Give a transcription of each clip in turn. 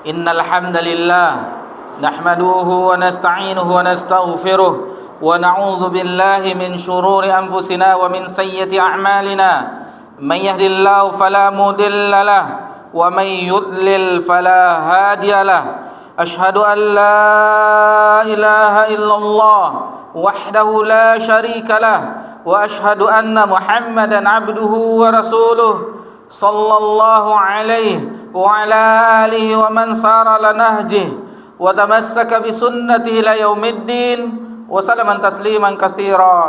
إن الحمد لله نحمده ونستعينه ونستغفره ونعوذ بالله من شرور أنفسنا ومن سيئة أعمالنا. من يهد الله فلا مضل له ومن يضلل فلا هادي له. أشهد أن لا إله إلا الله وحده لا شريك له وأشهد أن محمدا عبده ورسوله صلى الله عليه وعلى آله ومن سار على نهجه وتمسك بسنته إلى يوم الدين وسلم تسليما كثيرا.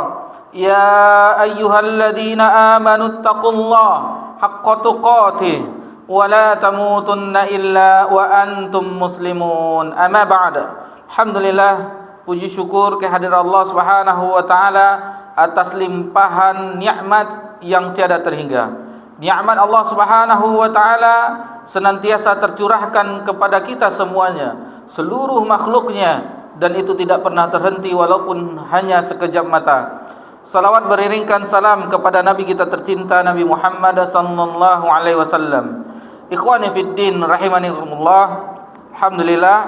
يا أيها الذين آمنوا اتقوا الله حق تقاته ولا تموتن إلا وأنتم مسلمون. أما بعد. Alhamdulillah, puji syukur kehadiran Allah Subhanahu wa taala atas limpahan nikmat yang tiada terhingga. Nikmat Allah Subhanahu wa taala senantiasa tercurahkan kepada kita semuanya, seluruh makhluknya, dan itu tidak pernah terhenti walaupun hanya sekejap mata. Salawat beriringkan salam kepada Nabi kita tercinta Nabi Muhammad sallallahu alaihi wasallam. Ikhwani fid din rahimankumullah. Alhamdulillah,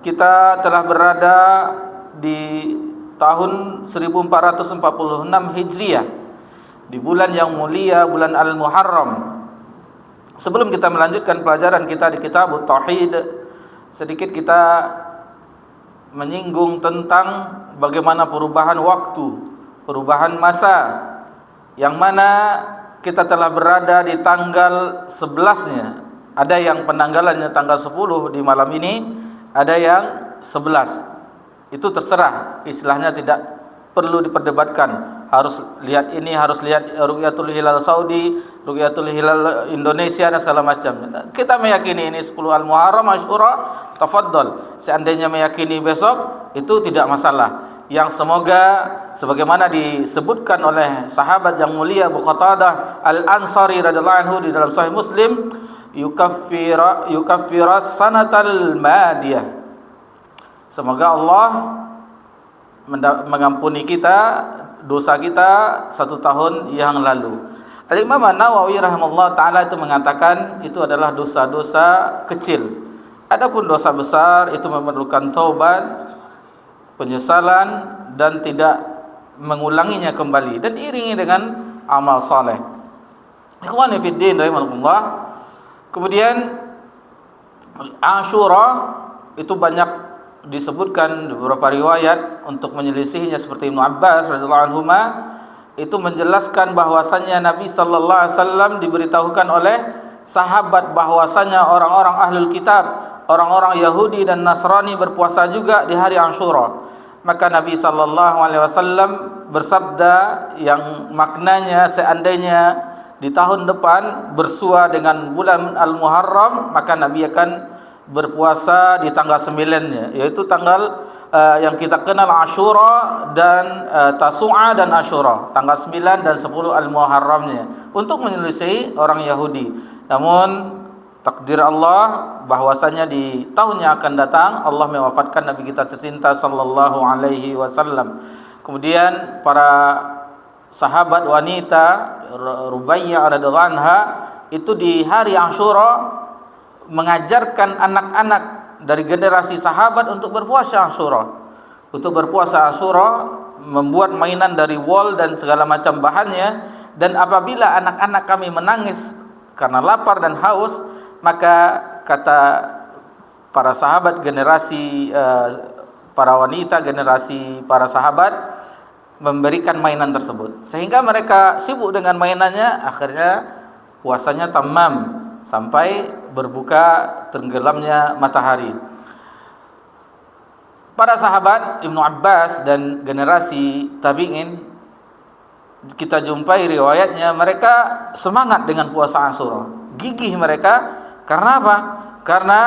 kita telah berada di tahun 1446 Hijriah, di bulan yang mulia, bulan Al-Muharram. Sebelum kita melanjutkan pelajaran kita di kitab Tauhid, sedikit kita menyinggung tentang bagaimana perubahan waktu, perubahan masa, yang mana kita telah berada di tanggal 11-nya. Ada yang penanggalannya tanggal 10 di malam ini, ada yang 11. Itu terserah, istilahnya tidak perlu diperdebatkan. Harus lihat ini, harus lihat Ru'yatul Hilal Saudi, Ru'yatul Hilal Indonesia dan segala macam. Kita meyakini ini 10 Al-Muharram, Asyura, tafadhol. Seandainya meyakini besok, itu tidak masalah. Yang semoga sebagaimana disebutkan oleh sahabat yang mulia Abu Qatadah Al-Ansari radhiyallahu anhu di dalam Sahih Muslim, yukaffiras sanatal madiyah. Semoga Allah mengampuni kita dosa kita 1 tahun yang lalu. Al-Imam An-Nawawi rahimahullah ta'ala itu mengatakan itu adalah dosa-dosa kecil. Adapun dosa besar itu memerlukan taubat, penyesalan, dan tidak mengulanginya kembali, dan iringi dengan amal saleh. Ikhwani fid din rahimakumullah. Kemudian Asyura itu banyak disebutkan beberapa riwayat untuk menyelisihinya, seperti Ibnu Abbas radhiyallahu anhuma itu menjelaskan bahwasannya Nabi sallallahu alaihi wasallam diberitahukan oleh sahabat bahwasannya orang-orang ahlul kitab, orang-orang Yahudi dan Nasrani berpuasa juga di hari Asyura. Maka Nabi sallallahu alaihi wasallam bersabda yang maknanya seandainya di tahun depan bersua dengan bulan Al-Muharram, maka Nabi akan berpuasa di tanggal 9-nya, yaitu tanggal yang kita kenal Asyura dan Tasu'a dan Asyura, tanggal 9 dan 10 Al-Muharramnya, untuk menyelisihi orang Yahudi. Namun takdir Allah bahwasanya di tahun yang akan datang Allah mewafatkan Nabi kita tercinta sallallahu alaihi wasallam. Kemudian para sahabat wanita Rubaiyah radhiyallahu anha itu di hari Asyura mengajarkan anak-anak dari generasi sahabat untuk berpuasa Asyura. Untuk berpuasa Asyura, membuat mainan dari wol dan segala macam bahannya, dan apabila anak-anak kami menangis karena lapar dan haus, maka kata para sahabat generasi para wanita generasi para sahabat memberikan mainan tersebut, sehingga mereka sibuk dengan mainannya. Akhirnya puasanya tamam sampai berbuka tenggelamnya matahari. Para sahabat Ibnu Abbas dan generasi tabi'in, kita jumpai riwayatnya mereka semangat dengan puasa Asyura, gigih mereka. Karena apa? Karena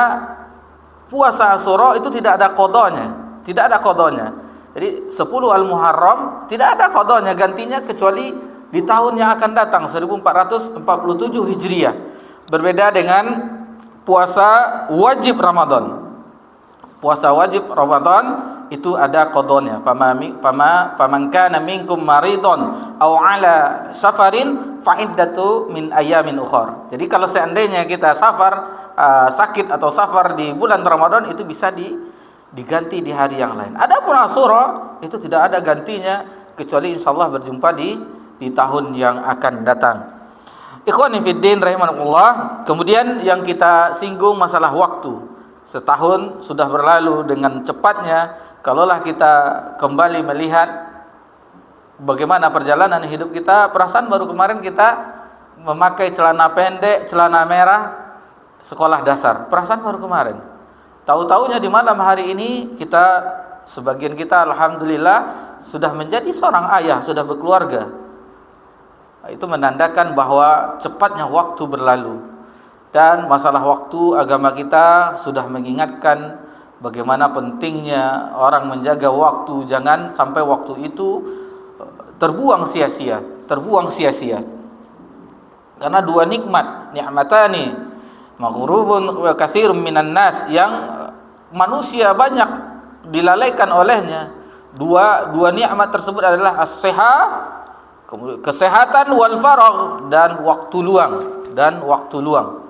puasa Asyura itu tidak ada qadanya, tidak ada qadanya. Jadi 10 Al-Muharram tidak ada qadanya, gantinya kecuali di tahun yang akan datang 1447 Hijriah. Berbeda dengan puasa wajib Ramadan. Puasa wajib Ramadan itu ada qadanya. Faman kana minkum maridun aw ala safarin fa'iddatu min ayamin ukhar. Jadi kalau seandainya kita sakit atau safar di bulan Ramadan, itu bisa diganti di hari yang lain. Adapun Asyura itu tidak ada gantinya kecuali insyaallah berjumpa di tahun yang akan datang. Ikhwani fiddin rahimakumullah. Kemudian yang kita singgung masalah waktu. Setahun sudah berlalu dengan cepatnya. Kalaulah kita kembali melihat bagaimana perjalanan hidup kita, perasaan baru kemarin kita memakai celana pendek, celana merah, sekolah dasar. Perasaan baru kemarin. Tahu-taunya di malam hari ini sebagian kita alhamdulillah sudah menjadi seorang ayah, sudah berkeluarga. Itu menandakan bahwa cepatnya waktu berlalu. Dan masalah waktu, agama kita sudah mengingatkan bagaimana pentingnya orang menjaga waktu, jangan sampai waktu itu terbuang sia-sia. Karena dua nikmatani maghrubun wa katsirun minan nas, yang manusia banyak dilalaikan olehnya. Dua nikmat tersebut adalah kesehatan wal faragh, dan waktu luang.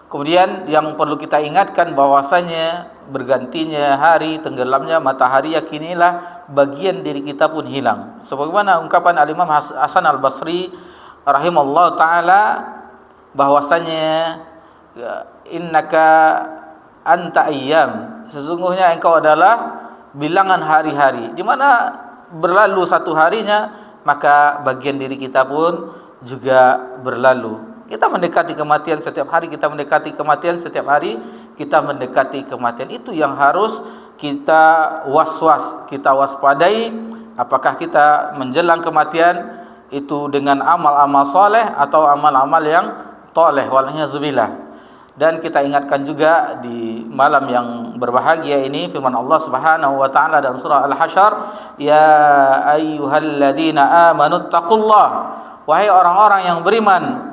Kemudian yang perlu kita ingatkan bahwasanya bergantinya hari, tenggelamnya matahari, yakinilah bagian diri kita pun hilang. Sebagaimana ungkapan Al-Imam Hasan Al-Basri rahimahullah taala bahwasanya innaka anta ayyam, sesungguhnya engkau adalah bilangan hari-hari, di mana berlalu satu harinya maka bagian diri kita pun juga berlalu. Kita mendekati kematian setiap hari, kita mendekati kematian. Itu yang harus kita kita waspadai. Apakah kita menjelang kematian itu dengan amal-amal soleh atau amal-amal yang toleh, wal'iyadzubillah. Dan kita ingatkan juga di malam yang berbahagia ini firman Allah Subhanahu wa taala dalam surah Al-Hasyr, ya ayyuhalladzina amanuttaqullah, wahai orang-orang yang beriman,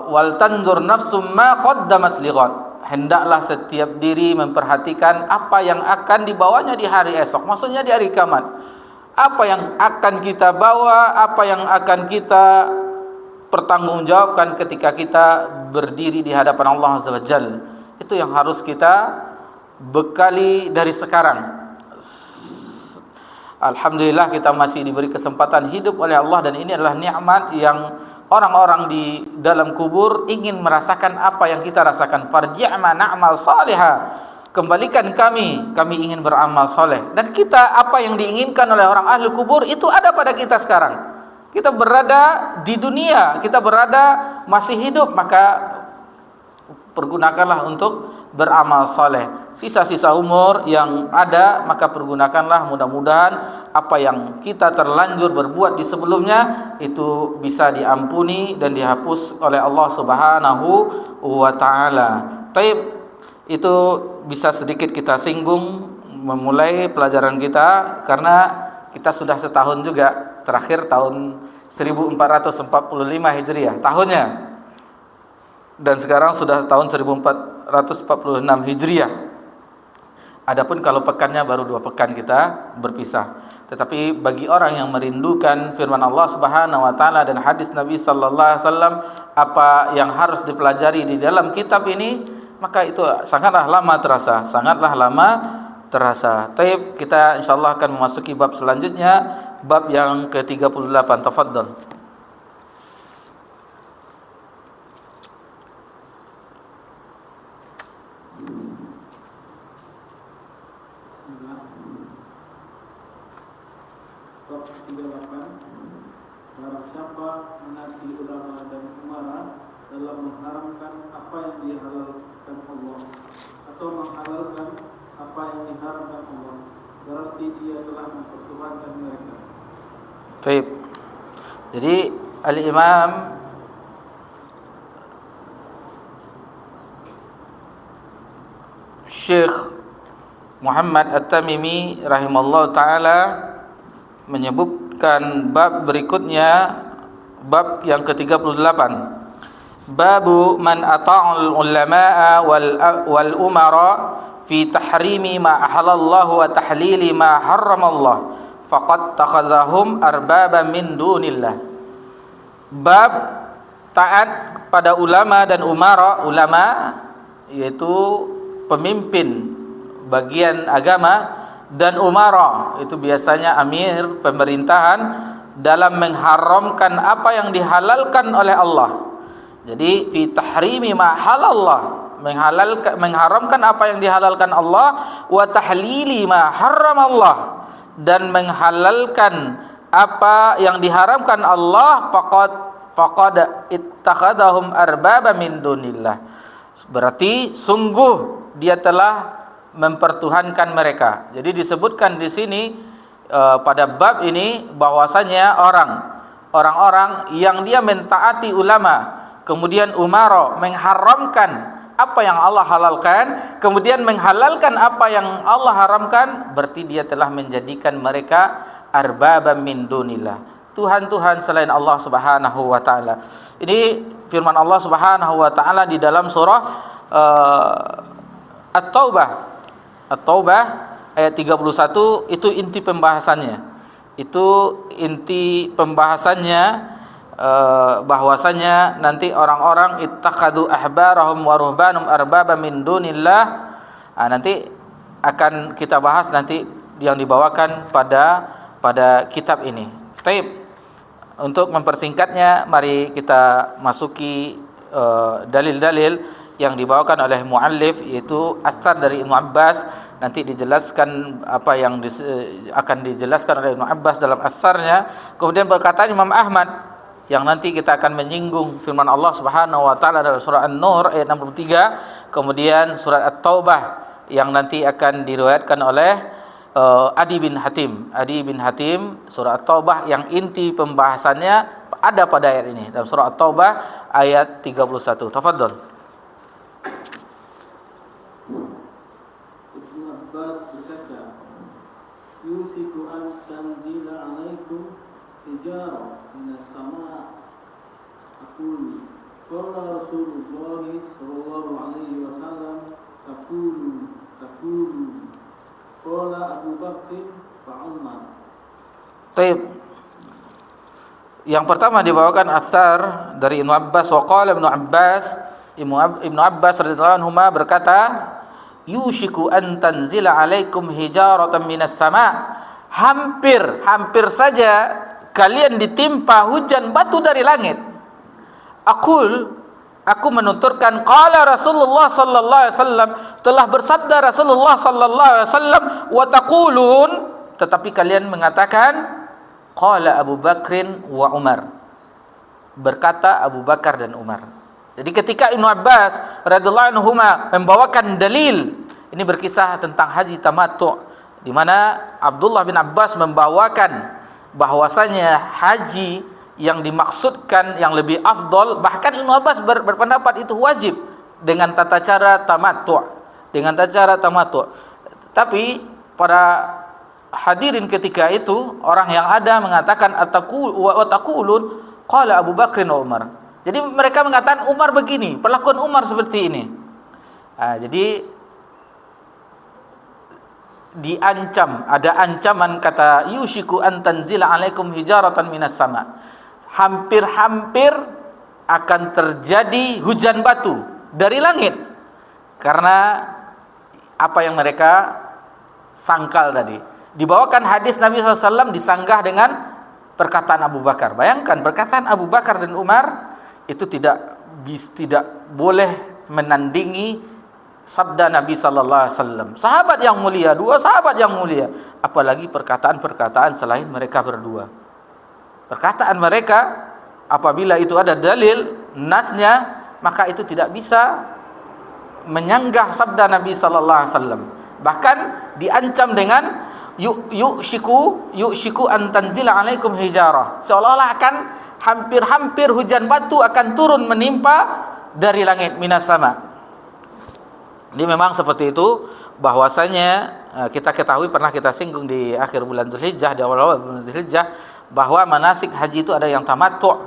wal tanzur nafsum ma qaddamat lighad, hendaklah setiap diri memperhatikan apa yang akan dibawanya di hari esok, maksudnya di hari kiamat. Apa yang akan kita bawa, apa yang akan kita pertanggungjawabkan ketika kita berdiri di hadapan Allah Azza wa Jalla. Itu yang harus kita bekali dari sekarang. Alhamdulillah kita masih diberi kesempatan hidup oleh Allah, dan ini adalah nikmat yang orang-orang di dalam kubur ingin merasakan apa yang kita rasakan. Farji'ma na'mal salihah, kembalikan kami ingin beramal soleh. Dan kita, apa yang diinginkan oleh orang ahli kubur itu ada pada kita sekarang. Kita berada di dunia, kita berada masih hidup, maka pergunakanlah untuk beramal soleh. Sisa-sisa umur yang ada, maka pergunakanlah, mudah-mudahan apa yang kita terlanjur berbuat di sebelumnya itu bisa diampuni dan dihapus oleh Allah Subhanahu wa taala. Taib, itu bisa sedikit kita singgung memulai pelajaran kita, karena kita sudah setahun juga, terakhir tahun 1445 Hijriah tahunnya, dan sekarang sudah tahun 1446 Hijriah. Adapun kalau pekannya baru 2 pekan kita berpisah. Tetapi bagi orang yang merindukan firman Allah Subhanahu wa taala dan hadis Nabi sallallahu alaihi wasallam, apa yang harus dipelajari di dalam kitab ini, maka itu sangatlah lama terasa. Taib, kita insyaallah akan memasuki bab selanjutnya, bab yang ke-38. Tafadhal. Bab 38. Barang siapa menaati ulama dan umara dalam mengharamkan apa yang dihalalkan Allah atau menghalalkan apa yang diharamkan Allah, berarti dia telah mempertuhankan mereka. Baik. Jadi Al-Imam Syekh Muhammad At-Tamimi rahimallahu taala menyebutkan bab berikutnya, bab yang ke-38. Babu man ata'al ulama'a wal umara fi tahrimi ma ahalallahu wa tahlili ma harramallah faqad takhazahum arbaba min dunillah. bab taat kepada ulama dan umara. Ulama yaitu pemimpin bagian agama, dan umara itu biasanya amir pemerintahan, dalam mengharamkan apa yang dihalalkan oleh Allah. Jadi fi tahrimi ma halallah, mengharamkan apa yang dihalalkan Allah, wa tahlili ma haram Allah, dan menghalalkan apa yang diharamkan Allah. Faqad ittakhadahum arbaba min dunillah, berarti sungguh dia telah mempertuhankan mereka. Jadi disebutkan di sini pada bab ini bahwasanya orang-orang yang dia mentaati ulama, kemudian umara, mengharamkan apa yang Allah halalkan, kemudian menghalalkan apa yang Allah haramkan, berarti dia telah menjadikan mereka arbabam min dunillah, Tuhan-Tuhan selain Allah Subhanahu wa taala. Ini firman Allah Subhanahu wa taala di dalam surah At-Taubah ayat 31. Itu inti pembahasannya. Bahwasanya nanti orang-orang ittakhadu ahbarahum wa ruhbanum arbaba min dunillah. Nanti akan kita bahas nanti yang dibawakan pada kitab ini. Baik. Untuk mempersingkatnya, mari kita masuki dalil-dalil yang dibawakan oleh muallif, yaitu asar dari Ibnu Abbas. Nanti dijelaskan apa yang akan dijelaskan oleh Ibnu Abbas dalam asarnya. Kemudian perkataan Imam Ahmad yang nanti kita akan menyinggung firman Allah Subhanahu wa taala dalam surah An-Nur ayat 63, kemudian surat At-Taubah yang nanti akan diriwayatkan oleh Adi bin Hatim, surah At-Taubah yang inti pembahasannya ada pada ayat ini dalam surah At-Taubah ayat 31. Tafadhol. Ibnu Abbas berkata, yusiku an tanzila alaikum hijarah minas sama'. Aqul qala Rasulullah sallallahu alaihi wasallam taqulu qala Abu Bakr fa Umar. Baik. Yang pertama dibawakan asar dari Ibnu Abbas. Wa qala Ibnu Abbas radhiyallahu anhu berkata, yushiku an tanzila alaikum hijaratan minas sama'. Hampir saja kalian ditimpa hujan batu dari langit. Aku menuturkan, qala Rasulullah sallallahu alaihi wasallam, telah bersabda Rasulullah sallallahu alaihi wasallam, wa taqulun, tetapi kalian mengatakan, qala Abu Bakrin wa Umar, berkata Abu Bakar dan Umar. Jadi ketika Ibnu Abbas radhiyallahu anhu membawakan dalil, ini berkisah tentang haji tamattu', di mana Abdullah bin Abbas membawakan bahwasanya haji yang dimaksudkan yang lebih afdol, bahkan Ibnu Abbas berpendapat itu wajib dengan tata cara tamattu', Tapi para hadirin ketika itu, orang yang ada mengatakan ataqulun qala Abu Bakr wa Umar. Jadi mereka mengatakan Umar begini, perlakuan Umar seperti ini. Jadi diancam, ada ancaman, kata yushiku an tanzila alaikum hijaratan minas sama'. Hampir akan terjadi hujan batu dari langit karena apa yang mereka sangkal tadi. Dibawakan hadis Nabi SAW disanggah dengan perkataan Abu Bakar. Bayangkan, perkataan Abu Bakar dan Umar itu tidak boleh menandingi sabda Nabi SAW. Sahabat yang mulia, dua sahabat yang mulia, apalagi perkataan-perkataan selain mereka berdua. Perkataan mereka apabila itu ada dalil nasnya, maka itu tidak bisa menyanggah sabda Nabi sallallahu alaihi wasallam. Bahkan diancam dengan yukshiku an tanzila alaikum hijarah. Seolah-olah akan hampir hujan batu akan turun menimpa dari langit minas sama. Ini memang seperti itu, bahwasanya kita ketahui, pernah kita singgung di akhir bulan Zulhijjah, di awal-awal bulan Zulhijjah, bahwa manasik haji itu ada yang tamattu',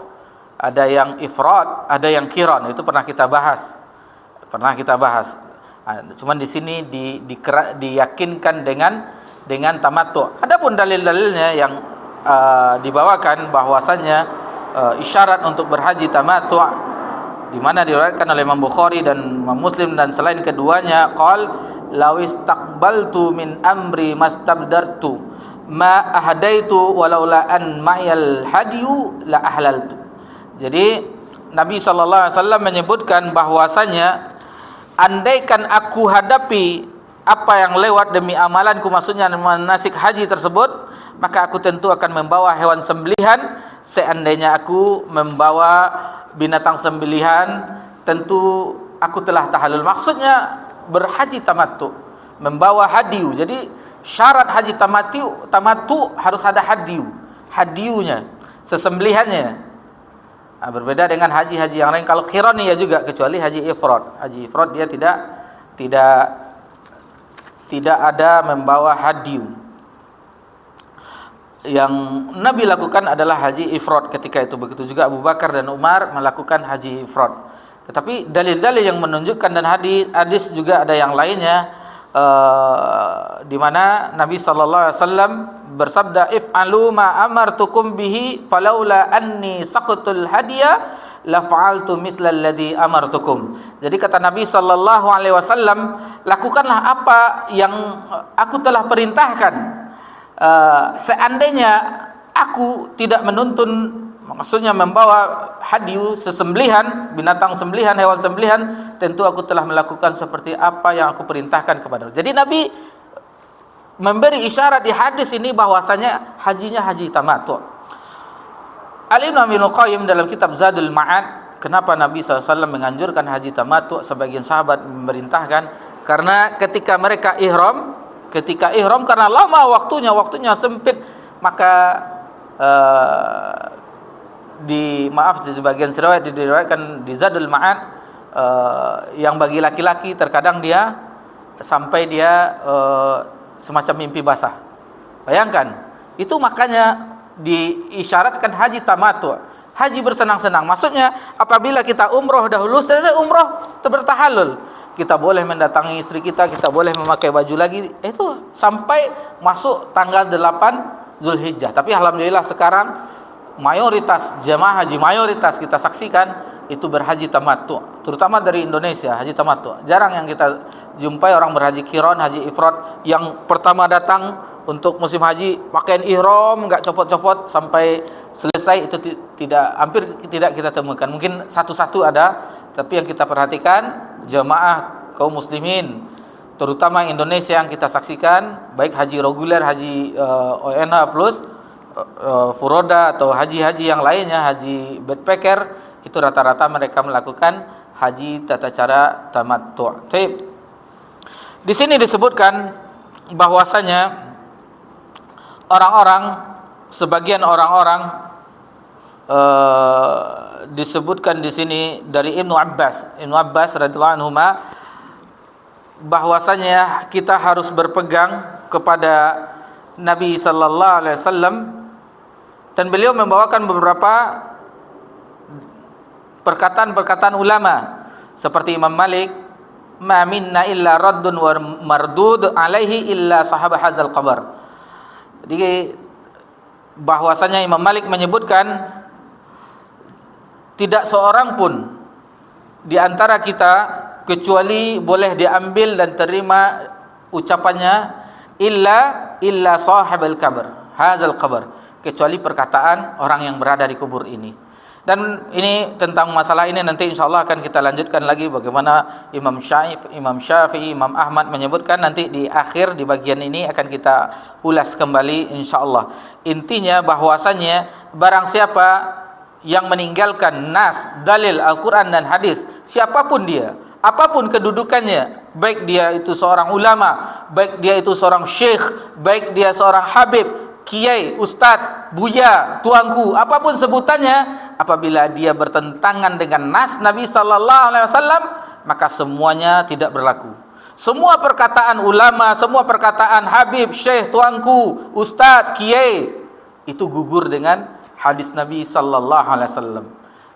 ada yang ifrad, ada yang qiran. Itu pernah kita bahas. Cuman di sini diyakinkan dengan tamattu'. Adapun dalil-dalilnya yang dibawakan bahwasanya isyarat untuk berhaji tamattu', di mana diriwayatkan oleh Imam Bukhari dan Imam Muslim dan selain keduanya, qal law istaqbaltu min amri mastabdartu ma ahdaitu walaula an ma'yal hadiyu la ahlaltu. Jadi Nabi sallallahu alaihi wasallam menyebutkan bahwasanya andaikan aku hadapi apa yang lewat demi amalanku, maksudnya manasik haji tersebut, maka aku tentu akan membawa hewan sembelihan. Seandainya aku membawa binatang sembelihan, tentu aku telah tahallul. Maksudnya berhaji tamattu, membawa hadiu. Jadi syarat haji tamattu harus ada hadiunya, sesembelihannya. Nah, berbeda dengan haji-haji yang lain. Kalau qiran ya juga, kecuali haji ifrad. Haji ifrad dia tidak ada membawa hadiu. Yang Nabi lakukan adalah haji ifrad ketika itu. Begitu juga Abu Bakar dan Umar melakukan haji ifrad. Tetapi dalil-dalil yang menunjukkan, dan hadis juga ada yang lainnya, di mana Nabi sallallahu alaihi wasallam bersabda, if'alu ma amartukum bihi falaula anni saqatul hadiya la fa'altu mithla alladhi amartukum. Jadi kata Nabi sallallahu alaihi wasallam, lakukanlah apa yang aku telah perintahkan. Seandainya aku tidak menuntun, maksudnya membawa hadiu, sesembelihan, binatang sembelihan, hewan sembelihan, tentu aku telah melakukan seperti apa yang aku perintahkan kepada. Jadi Nabi memberi isyarat di hadis ini bahwasanya hajinya haji tamattu'. Al-Imam Ibnu Qayyim dalam kitab Zadul Ma'ad, kenapa Nabi SAW menganjurkan haji tamattu', sebagian sahabat memerintahkan, karena ketika mereka ihram, karena lama waktunya sempit, maka di bagian riwayat diriwayatkan di Zadul Ma'ad, yang bagi laki-laki terkadang dia sampai dia semacam mimpi basah. Bayangkan, itu makanya diisyaratkan haji tamattu', haji bersenang-senang. Maksudnya apabila kita umroh dahulu, selesai umroh bertahallul, kita boleh mendatangi istri kita boleh memakai baju lagi, itu sampai masuk tanggal 8 Zulhijjah. Tapi alhamdulillah sekarang mayoritas jemaah haji, mayoritas kita saksikan itu berhaji tamattu', terutama dari Indonesia, haji tamattu'. Jarang yang kita jumpai orang berhaji qiran, haji ifrad yang pertama datang untuk musim haji pakaian ihram, enggak copot-copot sampai selesai, itu hampir tidak kita temukan. Mungkin satu-satu ada, tapi yang kita perhatikan jemaah kaum muslimin, terutama Indonesia yang kita saksikan, baik haji reguler, haji ONH plus, furoda atau haji-haji yang lainnya, haji backpacker, itu rata-rata mereka melakukan haji tata cara tamattu'. Di sini disebutkan bahwasanya sebagian orang-orang disebutkan di sini dari Ibnu Abbas radhiyallahu anhu, bahwasanya kita harus berpegang kepada Nabi sallallahu alaihi wasallam, dan beliau membawakan beberapa perkataan ulama seperti Imam Malik, ma minna illa raddun wa mardud alaihi illa sahaba hadzal qabr. Jadi bahwasanya Imam Malik menyebutkan tidak seorang pun di antara kita kecuali boleh diambil dan terima ucapannya illa sahibul qabr, hadzal qabr, kecuali perkataan orang yang berada di kubur ini. Dan ini tentang masalah ini nanti insyaallah akan kita lanjutkan lagi, bagaimana Imam Syafi'i, Imam Ahmad menyebutkan. Nanti di akhir, di bagian ini akan kita ulas kembali insyaallah. Intinya bahwasanya barang siapa yang meninggalkan nas, dalil Al-Quran dan hadis, siapapun dia, apapun kedudukannya, baik dia itu seorang ulama, baik dia itu seorang syekh, baik dia seorang habib, kiai, ustadz, buya, tuanku, apapun sebutannya, apabila dia bertentangan dengan nas Nabi sallallahu alaihi wasallam, maka semuanya tidak berlaku. Semua perkataan ulama, semua perkataan habib, syekh, tuanku, ustadz, kiai, itu gugur dengan hadis Nabi sallallahu alaihi wasallam.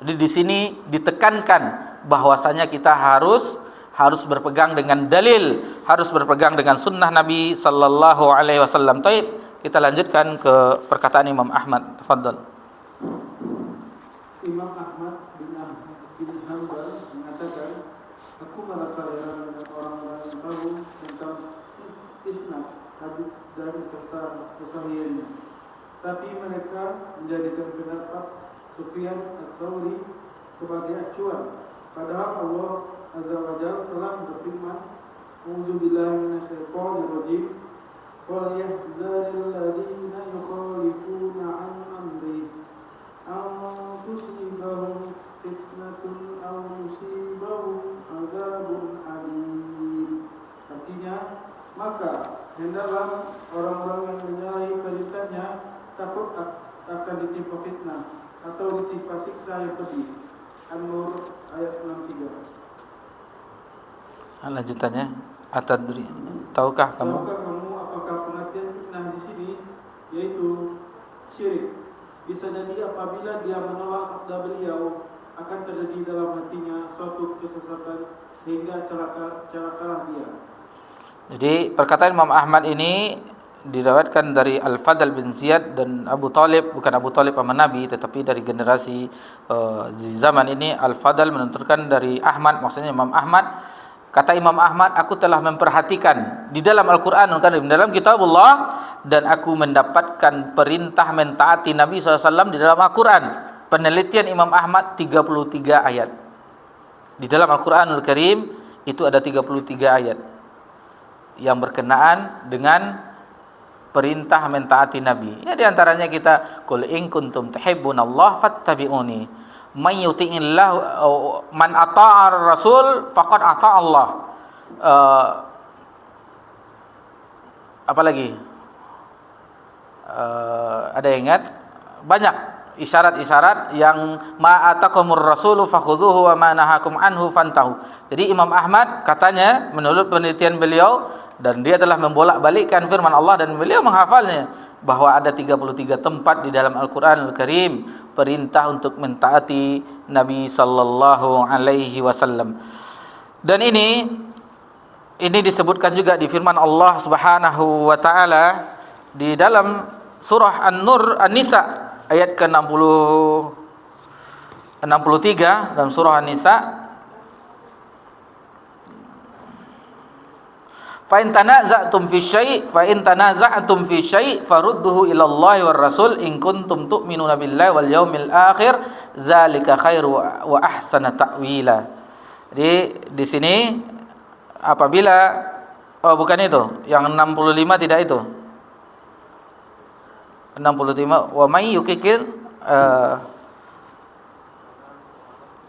Jadi di sini ditekankan bahwasanya kita harus berpegang dengan dalil, harus berpegang dengan sunnah Nabi sallallahu alaihi wasallam. Baik, kita lanjutkan ke perkataan Imam Ahmad. Tafadhal. Imam Ahmad bin Hanbal mengatakan, aku merasa heran dengan orang-orang yang tahu tentang isnad hadis dan kesahihannya, tapi mereka menjadikan pendapat Sufyan Ats-Tsauri sebagai acuan, padahal Allah Azza wa Jalla telah berfirman, A'udzubillahi minasyaitonir rajim, qul yahzaril ladzina yukhalifuna an amri an tusibahum fitnatun aw yusibahum adzabun alim. Artinya, maka hendaklah orang-orang yang menyalahi perintahnya takut akan ditimpa fitnah atau ditimpa siksa yang pedih. An-Nur ayat 63. Lanjutannya, atadri, tahukah kamu apakah pengertian fitnah di sini yaitu syirik? Bisa jadi apabila dia menolak sabda beliau, akan terjadi dalam hatinya suatu kesesatan sehingga celakalah dia. Jadi perkataan Imam Ahmad ini diriwayatkan dari Al-Fadl bin Ziyad dan Abu Talib, bukan Abu Talib paman Nabi, tetapi dari generasi di zaman ini. Al-Fadl menuturkan dari Ahmad, maksudnya Imam Ahmad. Kata Imam Ahmad, aku telah memperhatikan di dalam Al-Quranul Karim, dalam kitabullah, dan aku mendapatkan perintah mentaati Nabi SAW di dalam Al-Quran. Penelitian Imam Ahmad 33 ayat. Di dalam Al-Quranul Karim itu ada 33 ayat yang berkenaan dengan perintah mentaati Nabi. Ya, di antaranya kita, qul in kuntum tuhibbunallah fattabi'uni. Man yuti'illah man ata'ar rasul faqad ata'allah. Apa lagi? Ada yang ingat? Banyak isyarat-isyarat yang ma'atakumur rasulu fakhudhuhu wa ma nahakum anhu fantahu. Jadi Imam Ahmad katanya, menurut penelitian beliau, dan dia telah membolak-balikkan firman Allah dan beliau menghafalnya, bahwa ada 33 tempat di dalam Al-Quranul Karim perintah untuk mentaati Nabi sallallahu alaihi wasallam. Dan ini disebutkan juga di firman Allah Subhanahu wa taala di dalam surah An-Nur An-Nisa ayat ke-63 dalam surah An-Nisa. Fa in tanaza'tum fi syai' farudduhu ila Allah war Rasul in kuntum tu'minuna billahi wal yaumil akhir dzalika khairu wa ahsana ta'wila. Jadi di sini apabila bukan itu, yang 65 tidak itu. 65 wa may yukikil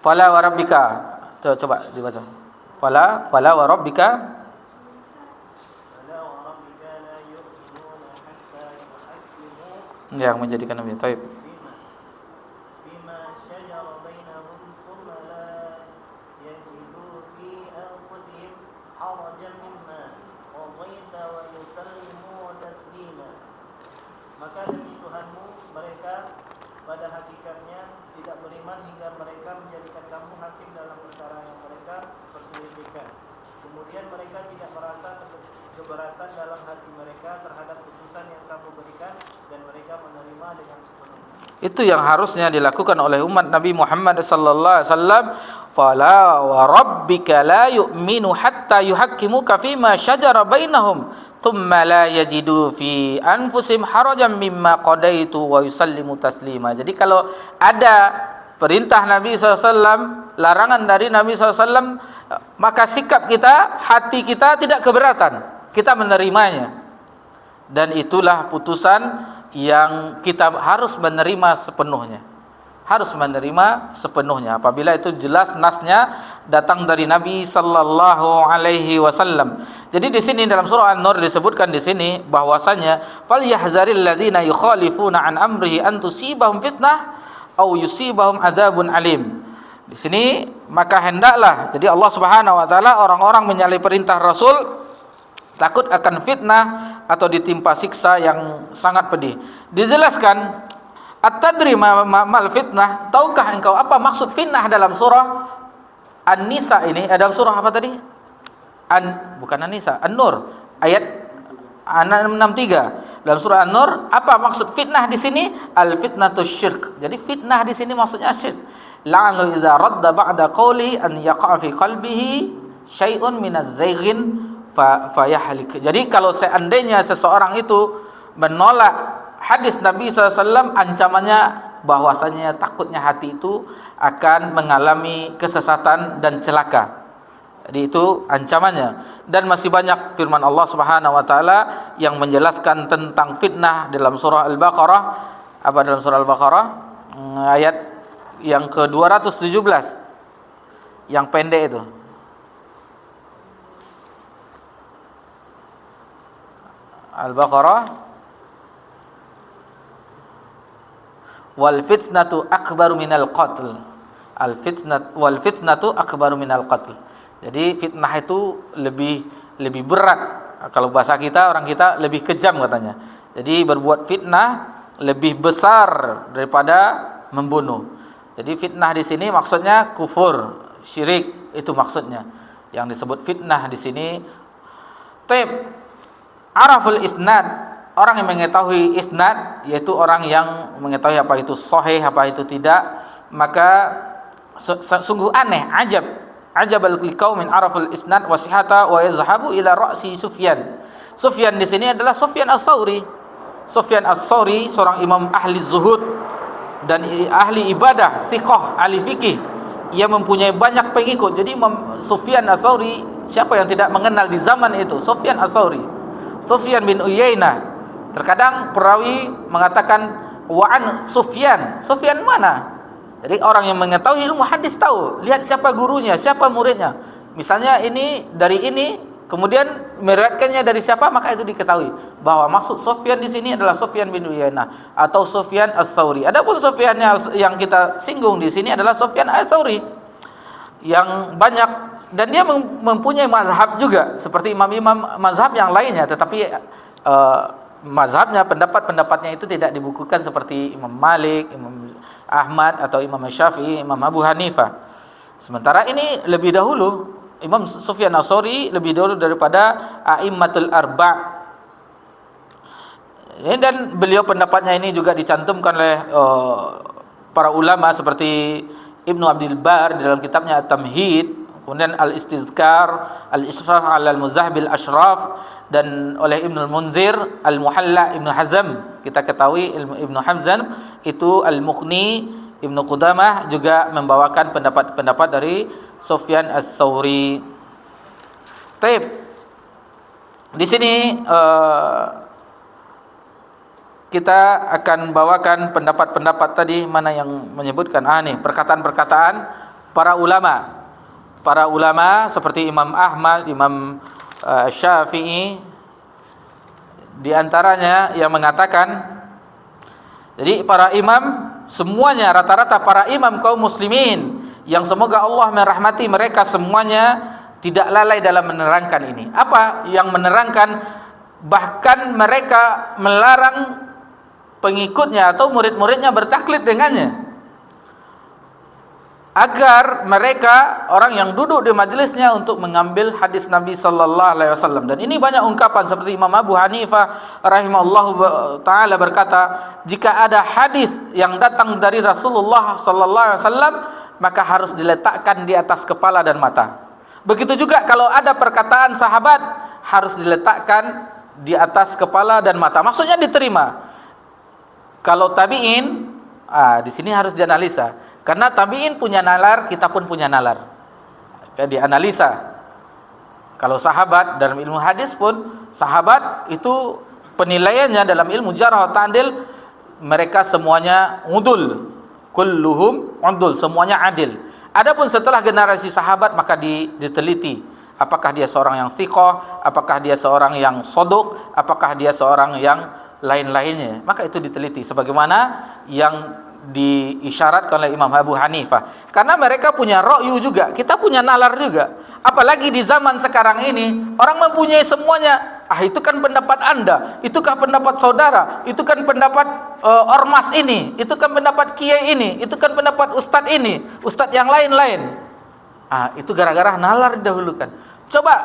fala wa rabbika. Coba dibaca. Fala wa rabbika yang menjadikan Nabi. Taib. Maka demi Tuhanmu, mereka pada hakikatnya tidak beriman hingga mereka menjadikan kamu hakim dalam perkara yang mereka perselisihkan. Kemudian mereka tidak merasa keberatan dalam hati mereka terhadap putusan yang kamu berikan, dan mereka menerima dengan sepenuhnya. Itu yang harusnya dilakukan oleh umat Nabi Muhammad sallallahu alaihi wasallam. Fala wa rabbika la yu'minu hatta yuhaqqimuka fima shajara bainahum thumma la yajidu fi anfusihim harajan mimma qadaitu wa yusallimu taslima. Jadi kalau ada perintah Nabi SAW, larangan dari Nabi SAW, maka sikap kita, hati kita tidak keberatan, kita menerimanya. Dan itulah putusan yang kita harus menerima sepenuhnya. Harus menerima sepenuhnya apabila itu jelas nasnya datang dari Nabi sallallahu alaihi wasallam. Jadi di sini dalam surah An-Nur disebutkan di sini bahwasanya falyahzaril ladzina yukhalifuna an amrihi an tusibahum fitnah aw yusibahum adzabun alim. Di sini maka hendaklah, jadi Allah Subhanahu wa taala, orang-orang menyalahi perintah Rasul takut akan fitnah atau ditimpa siksa yang sangat pedih. Dijelaskan, at-tadri mal fitnah, tahukah engkau apa maksud fitnah dalam surah An-Nisa ini? Dalam surah apa tadi? Bukan An-Nisa, An-Nur ayat 663 dalam surah An-Nur. Apa maksud fitnah di sini? Al-fitnatu syirk. Jadi fitnah di sini maksudnya syirik. La'allu idza radda ba'da qawli an yaqa'a fi qalbihi syai'un minaz zayghin fayahlik. Jadi kalau seandainya seseorang itu menolak hadis Nabi SAW, ancamannya bahwasanya takutnya hati itu akan mengalami kesesatan dan celaka. Jadi itu ancamannya. Dan masih banyak firman Allah Subhanahu wa taala yang menjelaskan tentang fitnah dalam surah Al-Baqarah. Apa dalam surah Al-Baqarah? Ayat yang ke-217. Yang pendek itu. Al-Baqarah, wal fitnatu akbaru minal qatl. Wal fitnatu akbaru minal qatl. Jadi fitnah itu lebih berat. Kalau bahasa kita, orang kita lebih kejam katanya. Jadi berbuat fitnah lebih besar daripada membunuh. Jadi fitnah di sini maksudnya kufur, syirik, itu maksudnya. Yang disebut fitnah di sini. Araful isnad, orang yang mengetahui isnad, yaitu orang yang mengetahui apa itu sahih, apa itu tidak, maka sungguh aneh, ajabal liqaumin araful isnad wa sihhata wa yazhabu ila ra'si Sufyan. Sufyan di sini adalah Sufyan Ats-Tsauri. Sufyan Ats-Tsauri seorang imam ahli zuhud dan ahli ibadah, thiqah, ahli fikih. Ia mempunyai banyak pengikut. Jadi Imam Sufyan Ats-Tsauri, siapa yang tidak mengenal di zaman itu? Sufyan Ats-Tsauri, Sufyan bin Uyainah. Terkadang perawi mengatakan wa'an Sufyan. Sufyan mana? Jadi orang yang mengetahui ilmu hadis tahu, lihat siapa gurunya, siapa muridnya. Misalnya ini dari ini, kemudian meriwayatkannya dari siapa, maka itu diketahui bahwa maksud Sufyan di sini adalah Sufyan bin Uyainah atau Sufyan Ats-Tsauri. Adapun Sufyan yang kita singgung di sini adalah Sufyan Ats-Tsauri yang banyak, dan dia mempunyai mazhab juga seperti imam-imam mazhab yang lainnya, tetapi mazhabnya, pendapat-pendapatnya itu tidak dibukukan seperti Imam Malik, Imam Ahmad atau Imam Syafi'i, Imam Abu Hanifah. Sementara ini lebih dahulu, Imam Sufyan Ats-Tsauri lebih dahulu daripada A'immatul Arba'. Dan beliau pendapatnya ini juga dicantumkan oleh para ulama seperti Ibnu Abdul Bar dalam kitabnya At-Tamhid, kemudian Al-Istizkar, Al-Ishraf 'ala Al-Muzahbil Ashraf, dan oleh Ibnu Al-Munzir, Al-Muhalla Ibnu Hazm. Kita ketahui Ibnu Hazm itu Al-Mughni, Ibnu Qudamah juga membawakan pendapat-pendapat dari Sufyan Ats-Tsauri. Taib. Di sini kita akan bawakan pendapat-pendapat tadi, mana yang menyebutkan nih perkataan-perkataan para ulama. Para ulama seperti Imam Ahmad, Imam Syafi'i, di antaranya yang mengatakan, jadi para imam semuanya, rata-rata para imam kaum muslimin yang semoga Allah merahmati mereka semuanya, tidak lalai dalam menerangkan ini. Apa yang menerangkan? Bahkan mereka melarang pengikutnya atau murid-muridnya bertaklid dengannya, agar mereka orang yang duduk di majelisnya untuk mengambil hadis Nabi sallallahu alaihi wasallam. Dan ini banyak ungkapan seperti Imam Abu Hanifah rahimahullahu taala berkata, jika ada hadis yang datang dari Rasulullah sallallahu alaihi wasallam, maka harus diletakkan di atas kepala dan mata. Begitu juga kalau ada perkataan sahabat, harus diletakkan di atas kepala dan mata. Maksudnya diterima. Kalau tabi'in, di sini harus dianalisa. Karena tabi'in punya nalar, kita pun punya nalar. Dianalisa. Kalau sahabat dalam ilmu hadis pun, sahabat itu penilaiannya dalam ilmu jarh wa ta'dil, mereka semuanya udul. Kulluhum udul, semuanya adil. Adapun setelah generasi sahabat, maka diteliti. Apakah dia seorang yang thiqah, apakah dia seorang yang soduk, apakah dia seorang yang lain-lainnya. Maka itu diteliti. Sebagaimana yang diisyaratkan oleh Imam Abu Hanifah, karena mereka punya ra'yu juga, kita punya nalar juga. Apalagi di zaman sekarang ini, orang mempunyai semuanya. Itu kan pendapat Anda, itukah pendapat saudara, itu kan pendapat ormas ini, itu kan pendapat kiai ini, itu kan pendapat ustadz ini, ustadz yang lain-lain. Itu gara-gara nalar didahulukan. Coba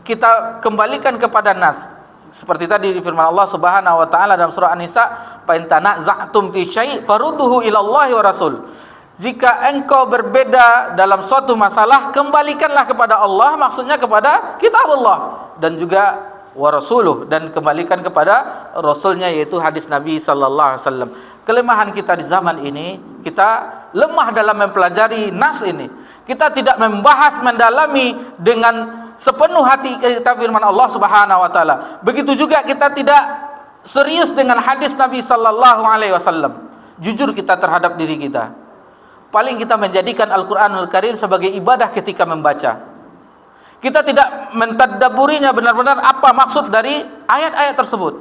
kita kembalikan kepada nas. Seperti tadi di firman Allah Subhanahu wa taala dalam surah An-Nisa, "Fa in tanaza'tum fi syai' farudduhu ila Allah wa Rasul." Jika engkau berbeda dalam suatu masalah, kembalikanlah kepada Allah, maksudnya kepada kitab Allah, dan juga wa rasuluh, dan kembalikan kepada rasulnya, yaitu hadis Nabi sallallahu alaihi wasallam. Kelemahan kita di zaman ini, kita lemah dalam mempelajari nas ini. Kita tidak membahas, mendalami dengan sepenuh hati kitab firman Allah Subhanahu wa taala. Begitu juga kita tidak serius dengan hadis Nabi sallallahu alaihi wasallam. Jujur kita terhadap diri kita. Paling kita menjadikan Al-Qur'anul Karim sebagai ibadah ketika membaca. Kita tidak mentadabburinya benar-benar apa maksud dari ayat-ayat tersebut.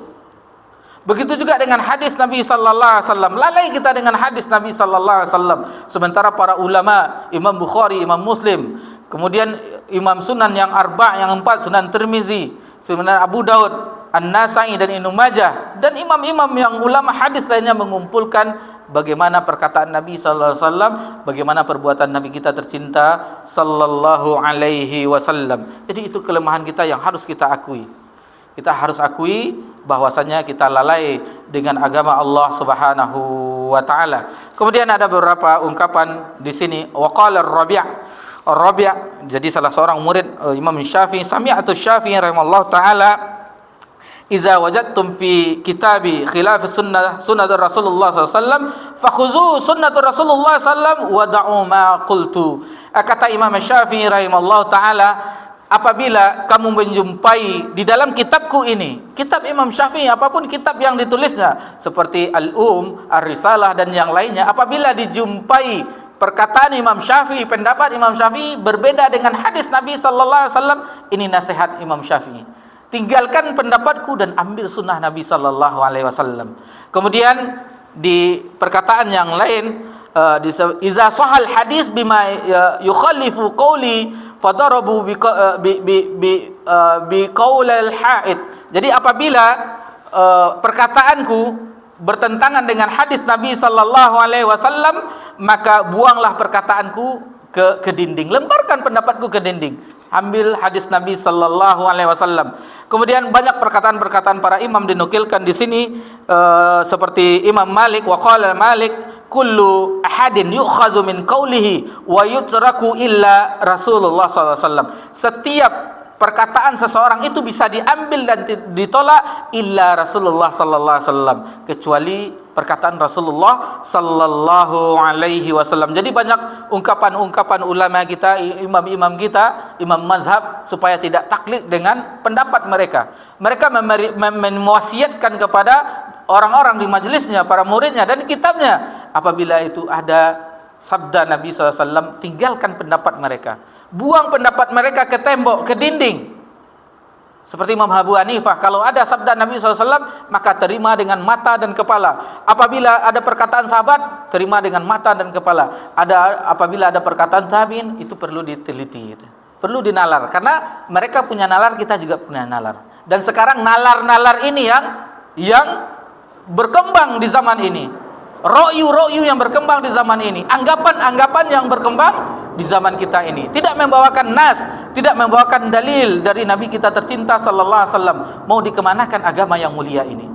Begitu juga dengan hadis Nabi sallallahu alaihi wasallam. Lalai kita dengan hadis Nabi sallallahu alaihi wasallam. Sementara para ulama, Imam Bukhari, Imam Muslim, kemudian Imam Sunan yang arba', yang 4, Sunan Tirmizi, Sunan Abu Daud, An-Nasa'i dan Ibnu Majah, dan imam-imam yang ulama hadis lainnya mengumpulkan bagaimana perkataan Nabi sallallahu alaihi wasallam, bagaimana perbuatan Nabi kita tercinta sallallahu alaihi wasallam. Jadi itu kelemahan kita yang harus kita akui. Kita harus akui bahwasanya kita lalai dengan agama Allah Subhanahu wa taala. Kemudian ada beberapa ungkapan di sini. Waqala Ar-Rabi', jadi salah seorang murid Imam Syafi'i, sami'atu Syafi'i rahimallahu taala, "Iza wajadtum fi kitabi khilaf sunnah Rasulullah sallallahu alaihi wasallam fakhuzu sunnah Rasulullah sallallahu alaihi wasallam wa da'u ma qultu." Kata Imam Syafi'i rahimallahu taala, apabila kamu menjumpai di dalam kitabku ini, kitab Imam Syafi'i, apapun kitab yang ditulisnya seperti Ar-Risalah dan yang lainnya, apabila dijumpai perkataan Imam Syafi'i, pendapat Imam Syafi'i berbeda dengan hadis Nabi sallallahu alaihi wasallam, ini nasihat Imam Syafi'i. Tinggalkan pendapatku dan ambil sunnah Nabi sallallahu alaihi wasallam. Kemudian di perkataan yang lain, iza sahal hadis bima yukhalifu qawli fadarabu bi qaulil haid. Jadi apabila perkataanku bertentangan dengan hadis Nabi sallallahu alaihi wasallam, maka buanglah perkataanku ke dinding, lemparkan pendapatku ke dinding. Ambil hadis Nabi sallallahu alaihi wasallam. Kemudian banyak perkataan-perkataan para imam dinukilkan di sini, seperti Imam Malik, wa qala Malik, kullu ahadin yu'khadhu min qawlihi wa yutraku illa Rasulullah sallallahu alaihi wasallam. Setiap perkataan seseorang itu bisa diambil dan ditolak illa Rasulullah sallallahu alaihi wasallam, kecuali perkataan Rasulullah sallallahu alaihi wasallam. Jadi banyak ungkapan-ungkapan ulama kita, imam-imam kita, imam mazhab, supaya tidak taklid dengan pendapat mereka. Mereka mewasiatkan kepada orang-orang di majelisnya, para muridnya dan kitabnya, apabila itu ada sabda Nabi sallallahu alaihi wasallam, tinggalkan pendapat mereka. Buang pendapat mereka ke tembok, ke dinding. Seperti Imam Abu Hanifah, kalau ada sabda Nabi SAW, maka terima dengan mata dan kepala. Apabila ada perkataan sahabat, terima dengan mata dan kepala. Apabila ada perkataan tabi'in, itu perlu diteliti, perlu dinalar. Karena mereka punya nalar, kita juga punya nalar. Dan sekarang nalar-nalar ini yang berkembang di zaman ini. Ro'yu yang berkembang di zaman ini, anggapan-anggapan yang berkembang di zaman kita ini, tidak membawakan nas, tidak membawakan dalil dari Nabi kita tercinta sallallahu alaihi wasallam. Mau dikemanakan agama yang mulia ini?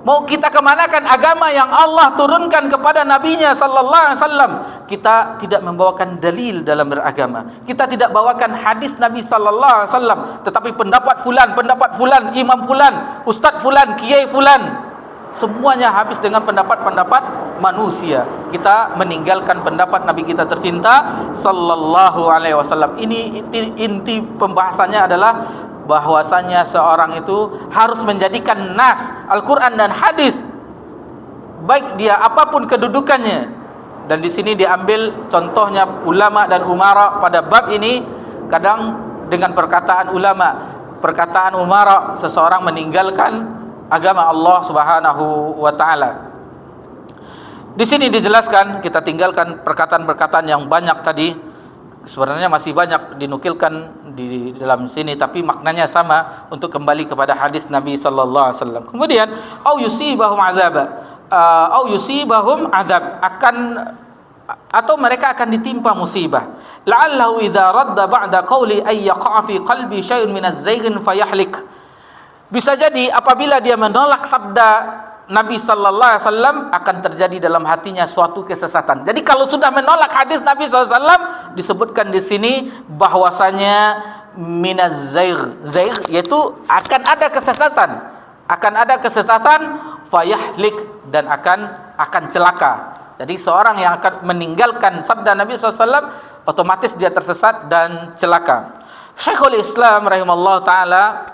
Mau kita kemanakan agama yang Allah turunkan kepada nabinya sallallahu alaihi wasallam? Kita tidak membawakan dalil dalam beragama. Kita tidak bawakan hadis Nabi sallallahu alaihi wasallam, tetapi pendapat fulan, imam fulan, ustaz fulan, kiai fulan, semuanya habis dengan pendapat-pendapat manusia. Kita meninggalkan pendapat Nabi kita tercinta sallallahu alaihi wasallam. Ini inti pembahasannya adalah bahwasanya seorang itu harus menjadikan nas, Al-Qur'an dan hadis, baik dia apapun kedudukannya. Dan di sini diambil contohnya ulama dan umara pada bab ini, kadang dengan perkataan ulama, perkataan umara, seseorang meninggalkan agama Allah Subhanahu wa taala. Di sini dijelaskan, kita tinggalkan perkataan-perkataan yang banyak tadi. Sebenarnya masih banyak dinukilkan di dalam sini, tapi maknanya sama, untuk kembali kepada hadis Nabi sallallahu alaihi wasallam. Kemudian au yusibahum azab, atau mereka akan ditimpa musibah. La'allahu idza radda ba'da qawli ay yaqa fi qalbi syai'un min az-zayghin fayahlik. Bisa jadi apabila dia menolak sabda Nabi sallallahu alaihi wasallam, akan terjadi dalam hatinya suatu kesesatan. Jadi kalau sudah menolak hadis Nabi sallallahu alaihi wasallam, disebutkan di sini bahwasanya minaz zair, yaitu akan ada kesesatan, fayahlik, dan akan celaka. Jadi seorang yang akan meninggalkan sabda Nabi sallallahu alaihi wasallam, otomatis dia tersesat dan celaka. Syekhul Islam rahimahullah taala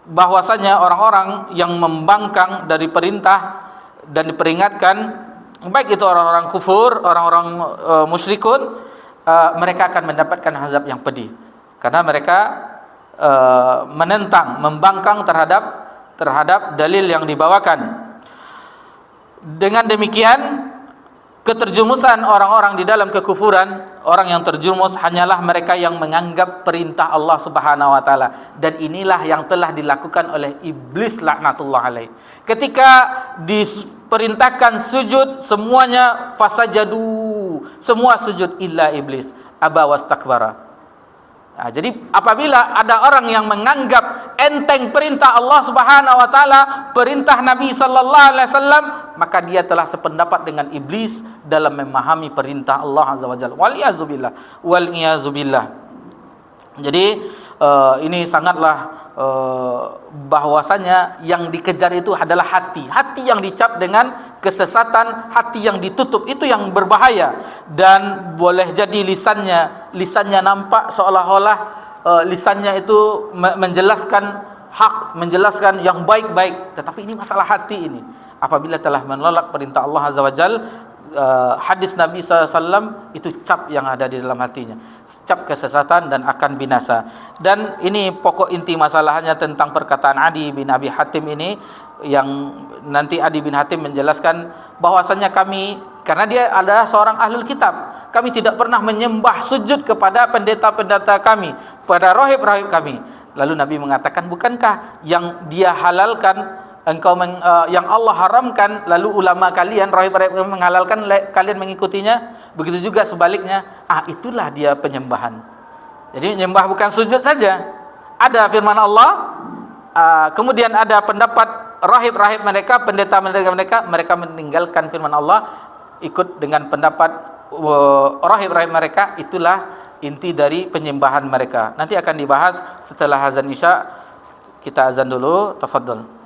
bahwasanya orang-orang yang membangkang dari perintah dan diperingatkan, baik itu orang-orang kufur, orang-orang musyrikun, mereka akan mendapatkan azab yang pedih karena mereka menentang, membangkang terhadap dalil yang dibawakan. Dengan demikian, keterjumusan orang-orang di dalam kekufuran, orang yang terjumus hanyalah mereka yang menganggap perintah Allah Subhanahu wa taala, dan inilah yang telah dilakukan oleh iblis laknatullah alaih. Ketika diperintahkan sujud, semuanya fasajadu, semua sujud illa iblis aba wastakbara. Nah, jadi apabila ada orang yang menganggap enteng perintah Allah Subhanahu wa taala, perintah Nabi sallallahu alaihi wasallam, maka dia telah sependapat dengan iblis dalam memahami perintah Allah azza wajalla. Wal iyazubillah. Jadi ini sangatlah bahwasanya yang dikejar itu adalah hati yang dicap dengan kesesatan, hati yang ditutup, itu yang berbahaya. Dan boleh jadi lisannya nampak seolah-olah lisannya itu menjelaskan hak, menjelaskan yang baik-baik, tetapi ini masalah hati ini. Apabila telah menolak perintah Allah azza wajalla, hadis Nabi SAW, itu cap yang ada di dalam hatinya, cap kesesatan dan akan binasa. Dan ini pokok inti masalahnya tentang perkataan Adi bin Abi Hatim ini, yang nanti Adi bin Hatim menjelaskan bahwasanya kami, karena dia adalah seorang ahlul kitab, kami tidak pernah menyembah sujud kepada pendeta-pendeta kami, pada rahib-rahib kami. Lalu Nabi mengatakan, bukankah yang dia halalkan yang Allah haramkan, lalu ulama kalian, rahib-rahib menghalalkan, kalian mengikutinya? Begitu juga sebaliknya. Itulah dia penyembahan. Jadi menyembah bukan sujud saja. Ada firman Allah, kemudian ada pendapat rahib-rahib mereka, pendeta mereka meninggalkan firman Allah, ikut dengan pendapat rahib-rahib mereka. Itulah inti dari penyembahan mereka. Nanti akan dibahas setelah azan Isya. Kita azan dulu, tafadhol.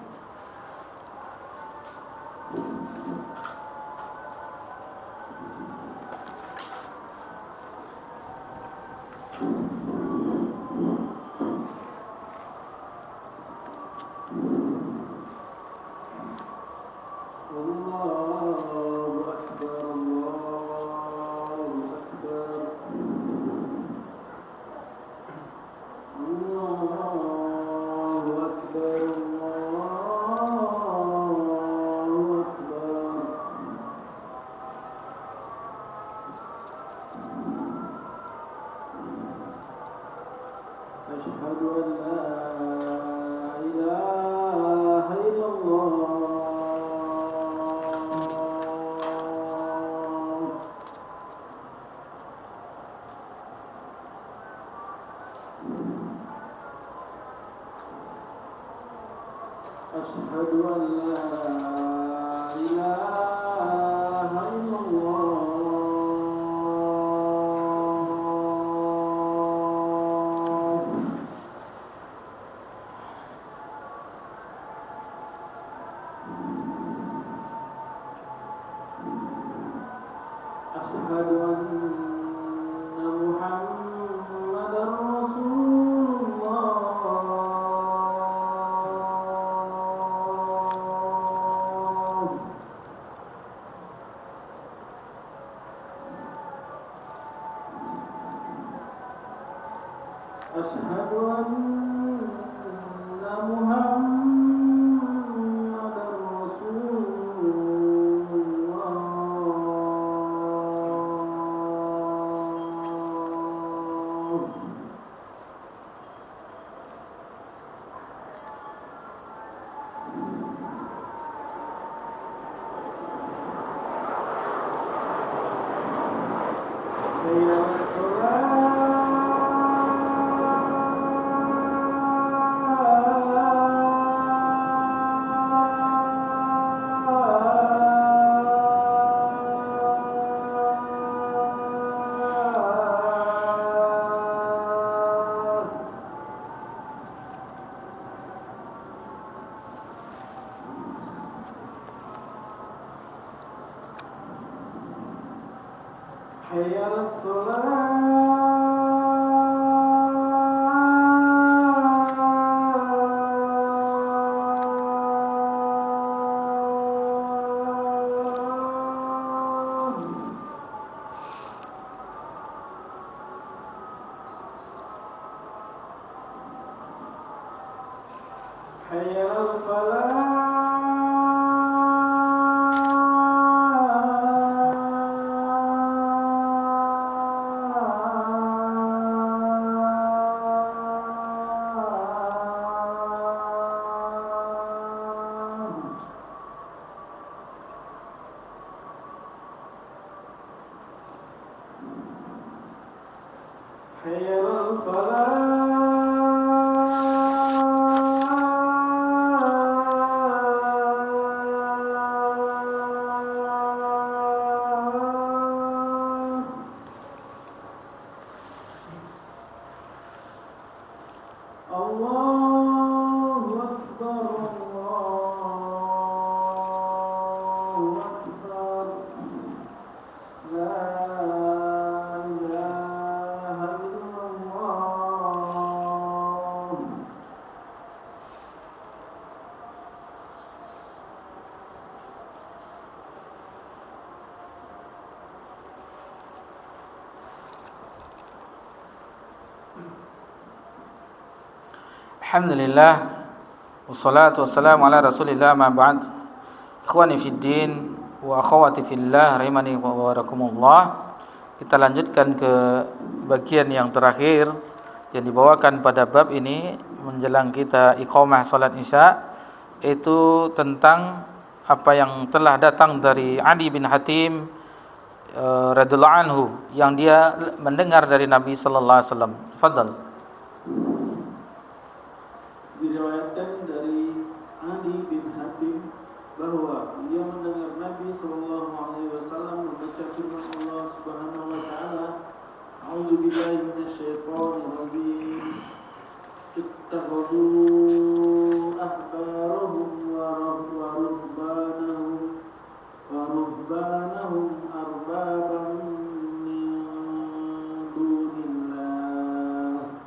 Alhamdulillah, wassalatu wassalamu ala Rasulillah, ma ba'd. Ikhwani fid din wa akhwati fillah, rahimani wa barakumullah. Kita lanjutkan ke bagian yang terakhir yang dibawakan pada bab ini menjelang kita iqamah salat Isya, itu tentang apa yang telah datang dari Adi bin Hatim radhiyallahu anhu, yang dia mendengar dari Nabi sallallahu alaihi wasallam. Fadhal. Diriwayatkan dari Adi bin Hatim bahwa dia mendengar Nabi sallallahu alaihi wasallam membaca firman Allah Subhanahu wa taala, A'udzubillahi minasyaitonir rajim. Ittakhadhu ahbarahum wa ruhbanahum arbaban min dunillah.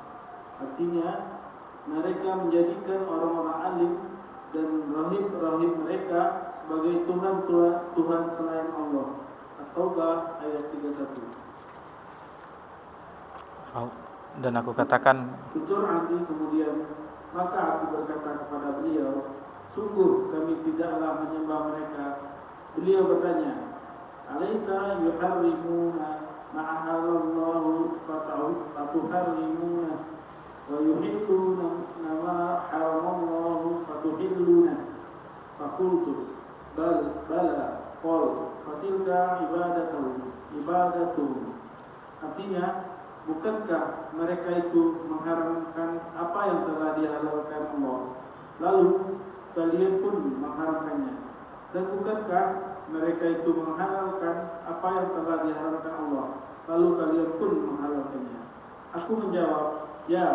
Artinya, mereka menjadikan orang-orang alim dan rahib-rahib mereka sebagai Tuhan selain Allah. At-Taubah ayat 31. Dan aku katakan, Tutur Adi kemudian, maka aku berkata kepada beliau, sungguh kami tidaklah menyembah mereka. Beliau bertanya, Alaysa yuharrimuna ma'ahalallahu fatuharrimuna wa yuhilluna ma haramallahu fatuhilluna. Fakultu bala qol fatilka ibadatuhum. Artinya, bukankah mereka itu mengharamkan apa yang telah dihalalkan Allah, lalu kalian pun mengharamkannya? Dan bukankah mereka itu menghalalkan apa yang telah diharamkan Allah, lalu kalian pun menghalalkannya? Aku menjawab, ya.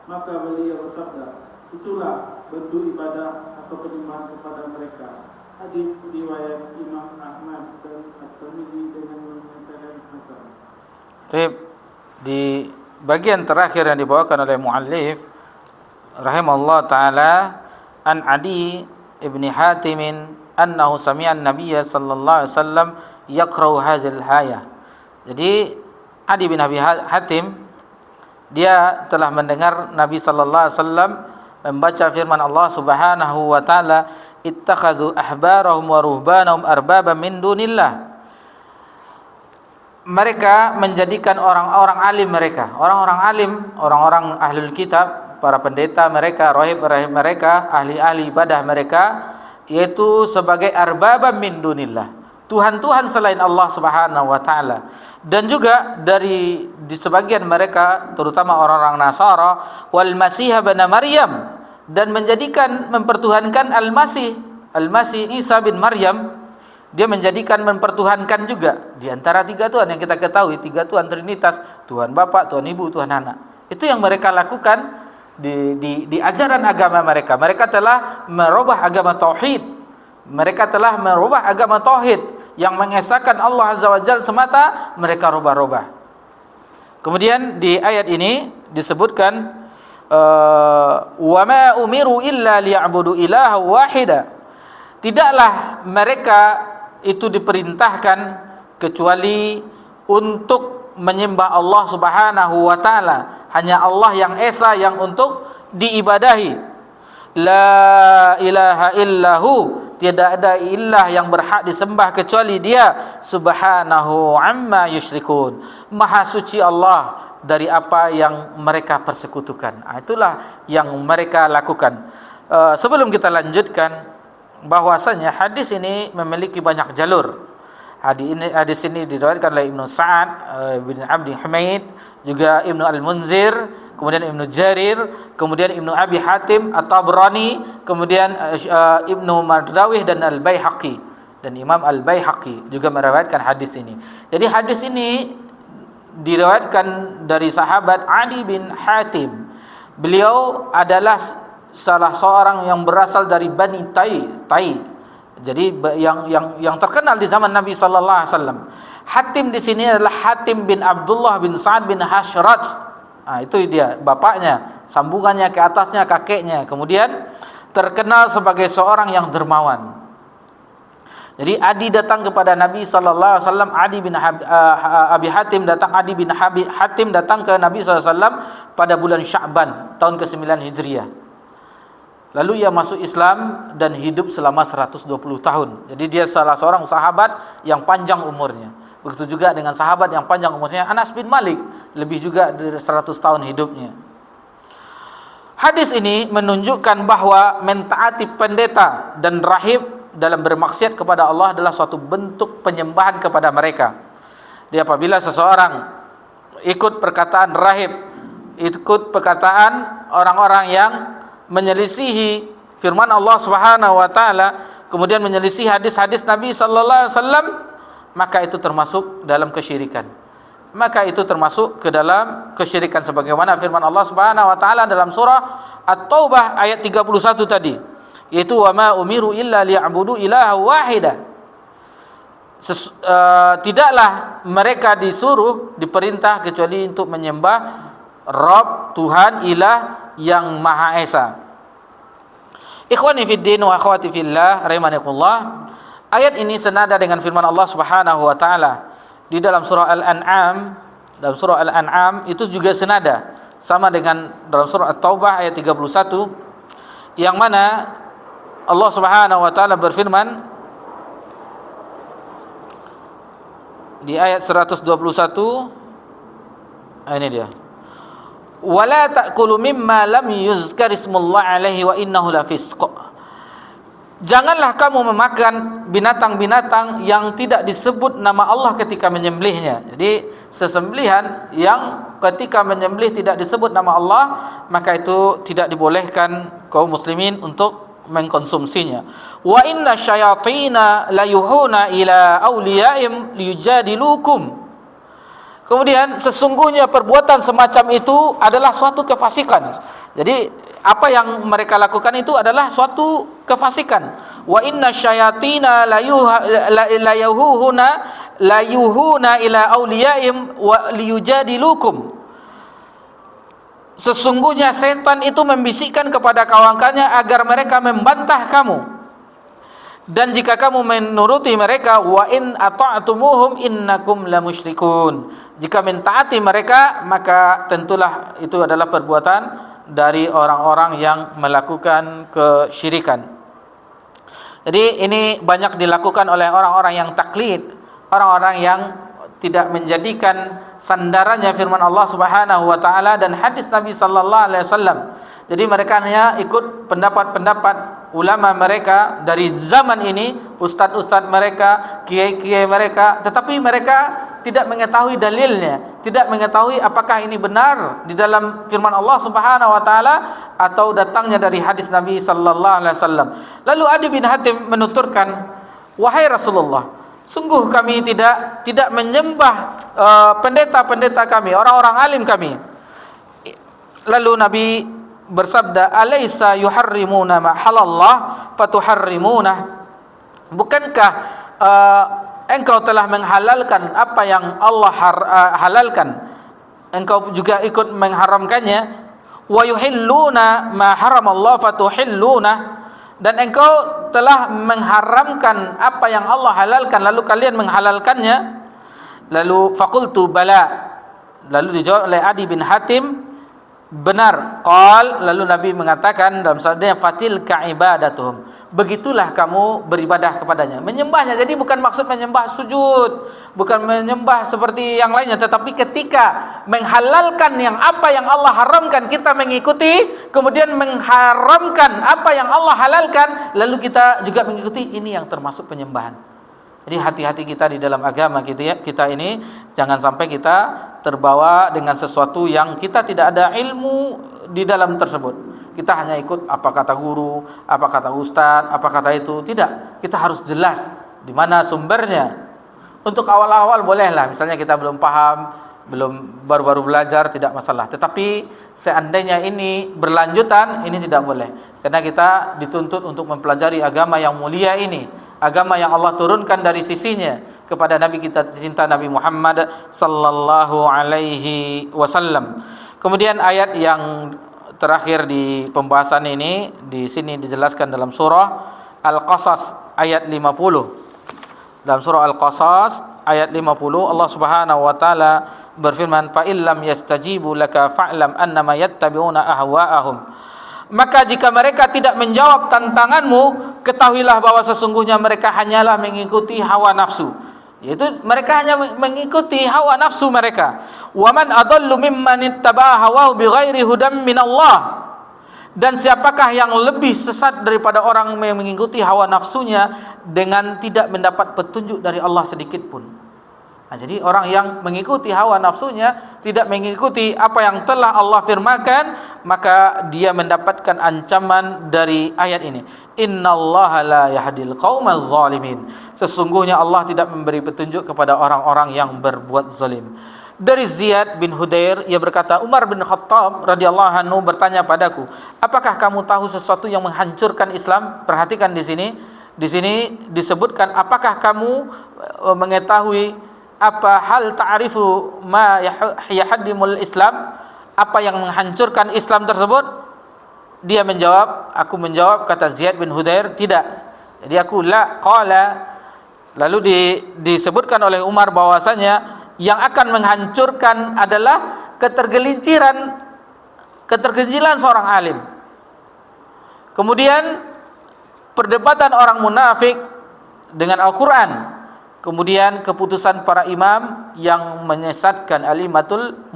Maka beliau bersabda, itulah bentuk ibadah atau penyembahan kepada mereka. Hadis riwayat Imam Ahmad dan At-Tirmidzi dengan mengatakan hasan. di bagian terakhir yang dibawakan oleh muallif rahimahullah taala, an Adi ibni Hatim annahu sami'a an-nabiy sallallahu alaihi wasallam yaqra'u hadzal ayah. Jadi Adi bin Abi Hatim, dia telah mendengar Nabi sallallahu alaihi wasallam membaca firman Allah Subhanahu wa taala, ittakhadhu ahbarahum wa ruhbanahum arbaban min dunillah. Mereka menjadikan orang-orang alim mereka, orang-orang alim, orang-orang ahlul kitab, para pendeta mereka, rahib-rahib mereka, ahli-ahli ibadah mereka, yaitu sebagai arbabam min dunillah, Tuhan-Tuhan selain Allah Subhanahu wa taala. Dan juga di sebagian mereka, terutama orang-orang Nasara, wal Masih bin Maryam, dan menjadikan mempertuhankan Al-Masih Isa bin Maryam. Dia menjadikan mempertuhankan juga di antara tiga Tuhan yang kita ketahui, tiga Tuhan Trinitas, Tuhan Bapa, Tuhan Ibu, Tuhan Anak. Itu yang mereka lakukan di ajaran agama mereka. Mereka telah merubah agama tauhid. Mereka telah merubah agama tauhid yang mengesahkan Allah Azza wa Jalla semata, mereka rubah-rubah. Kemudian di ayat ini disebutkan wa ma umiru illa liya'budu ilaha wahida. Tidaklah mereka itu diperintahkan kecuali untuk menyembah Allah Subhanahu wa taala. Hanya Allah yang esa yang untuk diibadahi. La ilaha illahu, tiada ada ilah yang berhak disembah kecuali Dia. Subhanahu amma yusyrikun, maha suci Allah dari apa yang mereka persekutukan. Itulah yang mereka lakukan. Sebelum kita lanjutkan, bahwasanya hadis ini memiliki banyak jalur. Hadis ini diriwayatkan oleh Ibnu Sa'ad bin Abdi Humaid, juga Ibnu Al-Munzir, kemudian Ibnu Jarir, kemudian Ibnu Abi Hatim At-Tabrani, kemudian Ibnu Mardawih dan Al-Baihaqi, dan Imam Al-Baihaqi juga meriwayatkan hadis ini. Jadi hadis ini diriwayatkan dari sahabat Adi bin Hatim. Beliau adalah salah seorang yang berasal dari Bani Tai. Jadi yang terkenal di zaman Nabi sallallahu alaihi wasallam. Hatim di sini adalah Hatim bin Abdullah bin Sa'ad bin Hashrat. Itu dia bapaknya, sambungannya ke atasnya kakeknya. Kemudian terkenal sebagai seorang yang dermawan. Jadi Adi datang kepada Nabi sallallahu alaihi wasallam, Abi Hatim datang, Adi bin Hatim datang ke Nabi sallallahu alaihi wasallam pada bulan Sya'ban tahun ke-9 Hijriah. Lalu ia masuk Islam dan hidup selama 120 tahun. Jadi dia salah seorang sahabat yang panjang umurnya. Begitu juga dengan sahabat yang panjang umurnya Anas bin Malik, lebih juga dari 100 tahun hidupnya. Hadis ini menunjukkan bahwa mentaati pendeta dan rahib dalam bermaksiat kepada Allah adalah suatu bentuk penyembahan kepada mereka. Jadi apabila seseorang ikut perkataan rahib, ikut perkataan orang-orang yang menyelisihi firman Allah Subhanahu wa taala, kemudian menyelisihi hadis-hadis Nabi sallallahu alaihi wasallam, maka itu termasuk dalam kesyirikan. Maka itu termasuk ke dalam kesyirikan sebagaimana firman Allah Subhanahu wa taala dalam surah At-Taubah ayat 31 tadi, yaitu wa ma umiru illa liya'budu ilaha wahida. Tidaklah mereka diperintah kecuali untuk menyembah Rabb, Tuhan, ilah yang Maha Esa. Ikhwani fid din wa akhwati fillah rahimakumullah. Ayat ini senada dengan firman Allah Subhanahu wa taala di dalam surah Al-An'am. Dalam surah Al-An'am itu juga senada sama dengan dalam surah At-Taubah ayat 31, yang mana Allah Subhanahu wa taala berfirman di ayat 121, ini dia. Wala ta'kulu mimma lam yuzkar ismullah alaihi wa innahu lafisq. Janganlah kamu memakan binatang-binatang yang tidak disebut nama Allah ketika menyembelihnya. Jadi sesembelihan yang ketika menyembelih tidak disebut nama Allah, maka itu tidak dibolehkan kaum muslimin untuk mengkonsumsinya. Wa inna syayatina layuhuna ila awliyaim liyujadilukum. Kemudian sesungguhnya perbuatan semacam itu adalah suatu kefasikan. Jadi apa yang mereka lakukan itu adalah suatu kefasikan. Wa inna syayatina layuhuna ila awliyaim wa liyujadilukum. Sesungguhnya setan itu membisikkan kepada kawan-kawannya agar mereka membantah kamu. Dan jika kamu menuruti mereka, wa in ata'tumuhum innakum lamusyrikun. Jika mentaati mereka, maka tentulah itu adalah perbuatan dari orang-orang yang melakukan kesyirikan. Jadi ini banyak dilakukan oleh orang-orang yang taklid, orang-orang yang tidak menjadikan sandarannya firman Allah Subhanahu wa taala dan hadis Nabi sallallahu alaihi wasallam. Jadi mereka hanya ikut pendapat-pendapat ulama mereka dari zaman ini, ustadz-ustadz mereka, kiai-kiai mereka, tetapi mereka tidak mengetahui dalilnya, tidak mengetahui apakah ini benar di dalam firman Allah Subhanahu wa taala atau datangnya dari hadis Nabi sallallahu alaihi wasallam. Lalu Adi bin Hatim menuturkan, "Wahai Rasulullah, sungguh kami tidak menyembah pendeta-pendeta kami, orang-orang alim kami." Lalu Nabi bersabda, "Alaysa yuharrimuna ma halallah fatuharrimuna?" Bukankah engkau telah menghalalkan apa yang Allah halalkan, engkau juga ikut mengharamkannya. Wa yuhilluna ma haramallahu fatuhilluna, dan engkau telah mengharamkan apa yang Allah halalkan lalu kalian menghalalkannya. Lalu faqultu bala, lalu dijawab oleh Adi bin Hatim, benar. Qal, lalu Nabi mengatakan dalam sabdanya, fatilka ibadatuhum, begitulah kamu beribadah kepadanya, menyembahnya. Jadi bukan maksud menyembah sujud, bukan menyembah seperti yang lainnya, tetapi ketika menghalalkan yang apa yang Allah haramkan kita mengikuti, kemudian mengharamkan apa yang Allah halalkan lalu kita juga mengikuti, ini yang termasuk penyembahan. Jadi hati-hati kita di dalam agama kita ini, jangan sampai kita terbawa dengan sesuatu yang kita tidak ada ilmu di dalam tersebut. Kita hanya ikut apa kata guru, apa kata ustaz, apa kata itu. Tidak, kita harus jelas di mana sumbernya. Untuk awal-awal bolehlah, misalnya kita belum paham, baru-baru belajar, tidak masalah. Tetapi seandainya ini berlanjutan, ini tidak boleh. Karena kita dituntut untuk mempelajari agama yang mulia ini, agama yang Allah turunkan dari sisinya kepada Nabi kita cinta Nabi Muhammad sallallahu alaihi wasallam. Kemudian ayat yang terakhir di pembahasan ini, di sini dijelaskan dalam surah Al-Qasas ayat 50. Dalam surah Al-Qasas ayat 50 Allah Subhanahu wa taala berfirman, fa illam yastajibu laka fa'lam annama yattabi'una ahwa'ahum. Maka jika mereka tidak menjawab tantanganmu, ketahuilah bahwa sesungguhnya mereka hanyalah mengikuti hawa nafsu. Yaitu mereka hanya mengikuti hawa nafsu mereka. Wa man adallu mimman ittaba'a hawahu bighairi hudam minallah. Dan siapakah yang lebih sesat daripada orang yang mengikuti hawa nafsunya dengan tidak mendapat petunjuk dari Allah sedikit pun. Nah, jadi orang yang mengikuti hawa nafsunya, tidak mengikuti apa yang telah Allah firmankan, maka dia mendapatkan ancaman dari ayat ini. Innallaha la yahdil qaumaz zalimin. Sesungguhnya Allah tidak memberi petunjuk kepada orang-orang yang berbuat zalim. Dari Ziyad bin Hudair, ia berkata, Umar bin Khattab radhiyallahu anhu bertanya padaku, apakah kamu tahu sesuatu yang menghancurkan Islam? Perhatikan di sini. Di sini disebutkan, apakah kamu mengetahui apa hal ta'rifu ma yahdimul Islam, apa yang menghancurkan Islam tersebut? Dia menjawab, aku menjawab, kata Ziyad bin Hudair, tidak. Jadi aku la qala. Lalu disebutkan oleh Umar bahwasanya yang akan menghancurkan adalah ketergelinciran seorang alim. Kemudian perdebatan orang munafik dengan Al-Quran. Kemudian keputusan para imam yang menyesatkan, alimatul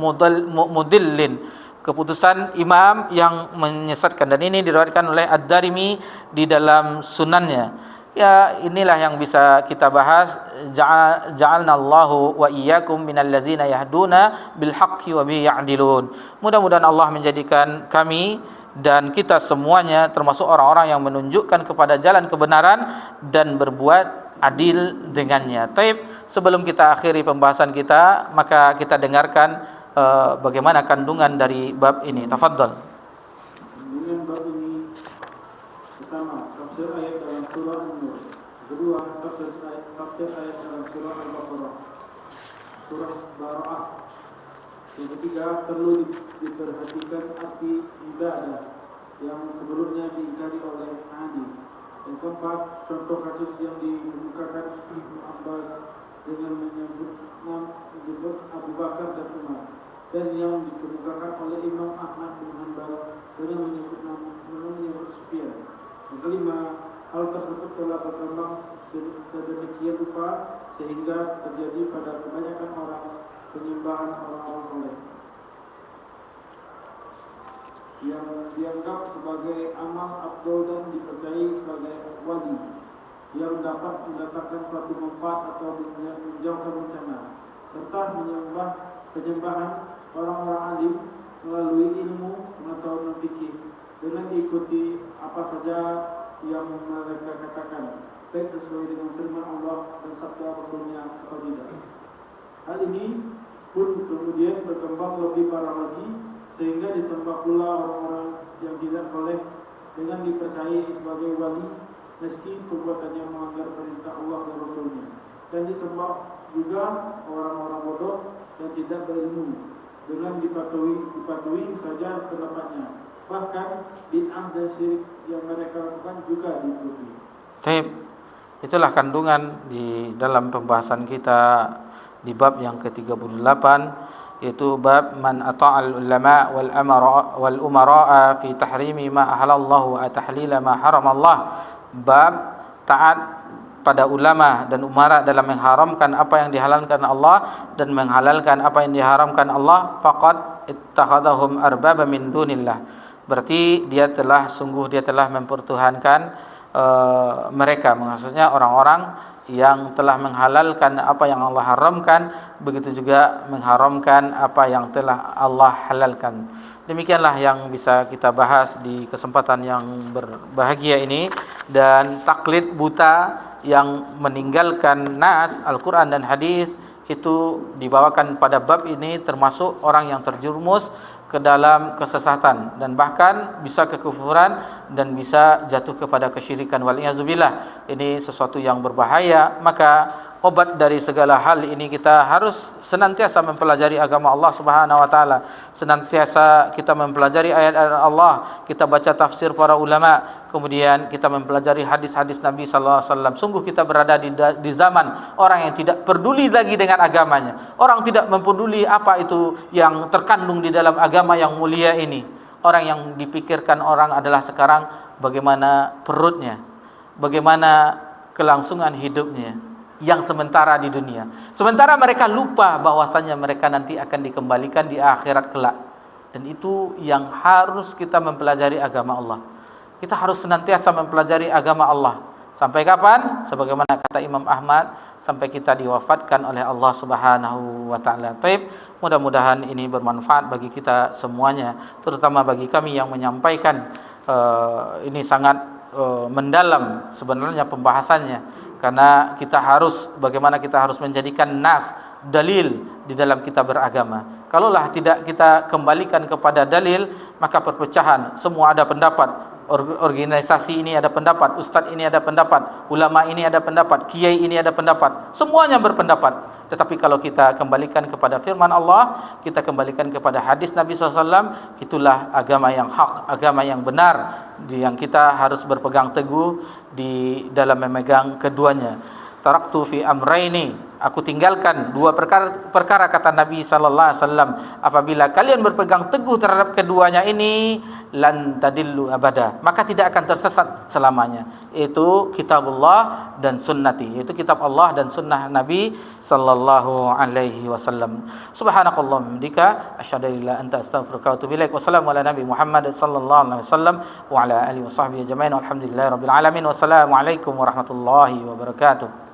mudillin, keputusan imam yang menyesatkan. Dan ini diriwayatkan oleh Ad-Darimi di dalam sunannya. Ya, inilah yang bisa kita bahas. Ja'alnallahu wa iyyakum minal ladzina yahduna bil haqqi wa bihi ya'dilun. Mudah-mudahan Allah menjadikan kami dan kita semuanya termasuk orang-orang yang menunjukkan kepada jalan kebenaran dan berbuat adil dengannya. Taib, sebelum kita akhiri pembahasan kita, maka kita dengarkan bagaimana kandungan dari bab ini. Tafadhal. Kandungan bab ini, pertama, tafsir ayat dalam surah An-Nur. Kedua, tafsir ayat dalam surah Al-Baqarah, surah Bara'ah. Yang ketiga, perlu diperhatikan arti ibadah yang sebelumnya diingkari oleh Adi. Yang keempat, contoh kasus yang dikemukakan Ibnu Abbas dengan menyebut Abu Bakar dan Umar, dan yang dikemukakan oleh Imam Ahmad bin Hanbal dengan menyebut Sufyan. Yang kelima, hal tersebut telah berkembang sedemikian rupa sehingga terjadi pada kebanyakan orang penyembahan orang-orang soleh yang dianggap sebagai amal afdol dan dipercayai sebagai wali yang dapat mendatangkan suatu manfaat atau menjauhkan bencana, serta penyembahan orang-orang alim melalui ilmu pengetahuan fikih dengan diikuti apa saja yang mereka katakan, baik sesuai dengan firman Allah dan sabda Rasulnya atau tidak. Hal ini pun kemudian berkembang lebih parah lagi sehingga disembah pula orang-orang yang tidak soleh dengan dipercayai sebagai wali meski perbuatannya melanggar perintah Allah dan Rasulnya, dan disembah juga orang-orang bodoh yang tidak berilmu dengan dipatuhi saja pendapatnya. Bahkan bid'ah dan syirik yang mereka lakukan juga diikuti. Baik. Itulah kandungan di dalam pembahasan kita di bab yang ke-38, yaitu bab man ata'al ulama wal umara fi tahrimi ma ahalallahu wa tahlila ma haramallah. Bab taat pada ulama dan umara dalam mengharamkan apa yang dihalalkan Allah dan menghalalkan apa yang diharamkan Allah. Faqad ittakhadhahum arbaba min dunillah. Berarti dia telah mempertuhankan mereka, maksudnya orang-orang yang telah menghalalkan apa yang Allah haramkan, begitu juga mengharamkan apa yang telah Allah halalkan. Demikianlah yang bisa kita bahas di kesempatan yang berbahagia ini. Dan taklid buta yang meninggalkan nas Al-Quran dan hadis itu dibawakan pada bab ini termasuk orang yang terjerumus ke dalam kesesatan dan bahkan bisa kekufuran dan bisa jatuh kepada kesyirikan, waliyazubillah. Ini sesuatu yang berbahaya. Maka obat dari segala hal ini, kita harus senantiasa mempelajari agama Allah Subhanahu wa taala. Senantiasa kita mempelajari ayat-ayat Allah, kita baca tafsir para ulama, kemudian kita mempelajari hadis-hadis Nabi sallallahu alaihi wasallam. Sungguh kita berada di zaman orang yang tidak peduli lagi dengan agamanya. Orang tidak mempeduli apa itu yang terkandung di dalam agama yang mulia ini. Orang yang dipikirkan orang adalah sekarang bagaimana perutnya, bagaimana kelangsungan hidupnya yang sementara di dunia. Sementara mereka lupa bahwasanya mereka nanti akan dikembalikan di akhirat kelak. Dan itu yang harus kita mempelajari agama Allah. Kita harus senantiasa mempelajari agama Allah. Sampai kapan? Sebagaimana kata Imam Ahmad, sampai kita diwafatkan oleh Allah Subhanahu wa taala. Baik, mudah-mudahan ini bermanfaat bagi kita semuanya, terutama bagi kami yang menyampaikan. Ini sangat mendalam sebenarnya pembahasannya, karena kita harus, bagaimana kita harus menjadikan nas, dalil di dalam kita beragama. Kalaulah tidak kita kembalikan kepada dalil, maka perpecahan, semua ada pendapat, organisasi ini ada pendapat, ustaz ini ada pendapat, ulama ini ada pendapat, kiai ini ada pendapat, semuanya berpendapat. Tetapi kalau kita kembalikan kepada firman Allah, kita kembalikan kepada hadis Nabi SAW, itulah agama yang hak, agama yang benar, yang kita harus berpegang teguh di dalam memegang keduanya. Taraktu fi amraini, aku tinggalkan dua perkara kata Nabi sallallahu alaihi wasallam, apabila kalian berpegang teguh terhadap keduanya ini, lan tadillu abada, maka tidak akan tersesat selamanya. Itu kitabullah dan sunnati, yaitu kitab Allah dan sunnah Nabi sallallahu alaihi wasallam. Subhanakallahumma bihamdika asyhadu an la ilaha illa anta astaghfiruka wa atubu ilaik. Wassalamu ala nabi Muhammad sallallahu alaihi wasallam wa ala alihi washabbihi ajmain. Walhamdulillahirabbil alamin. Wassalamu alaikum warahmatullahi wabarakatuh.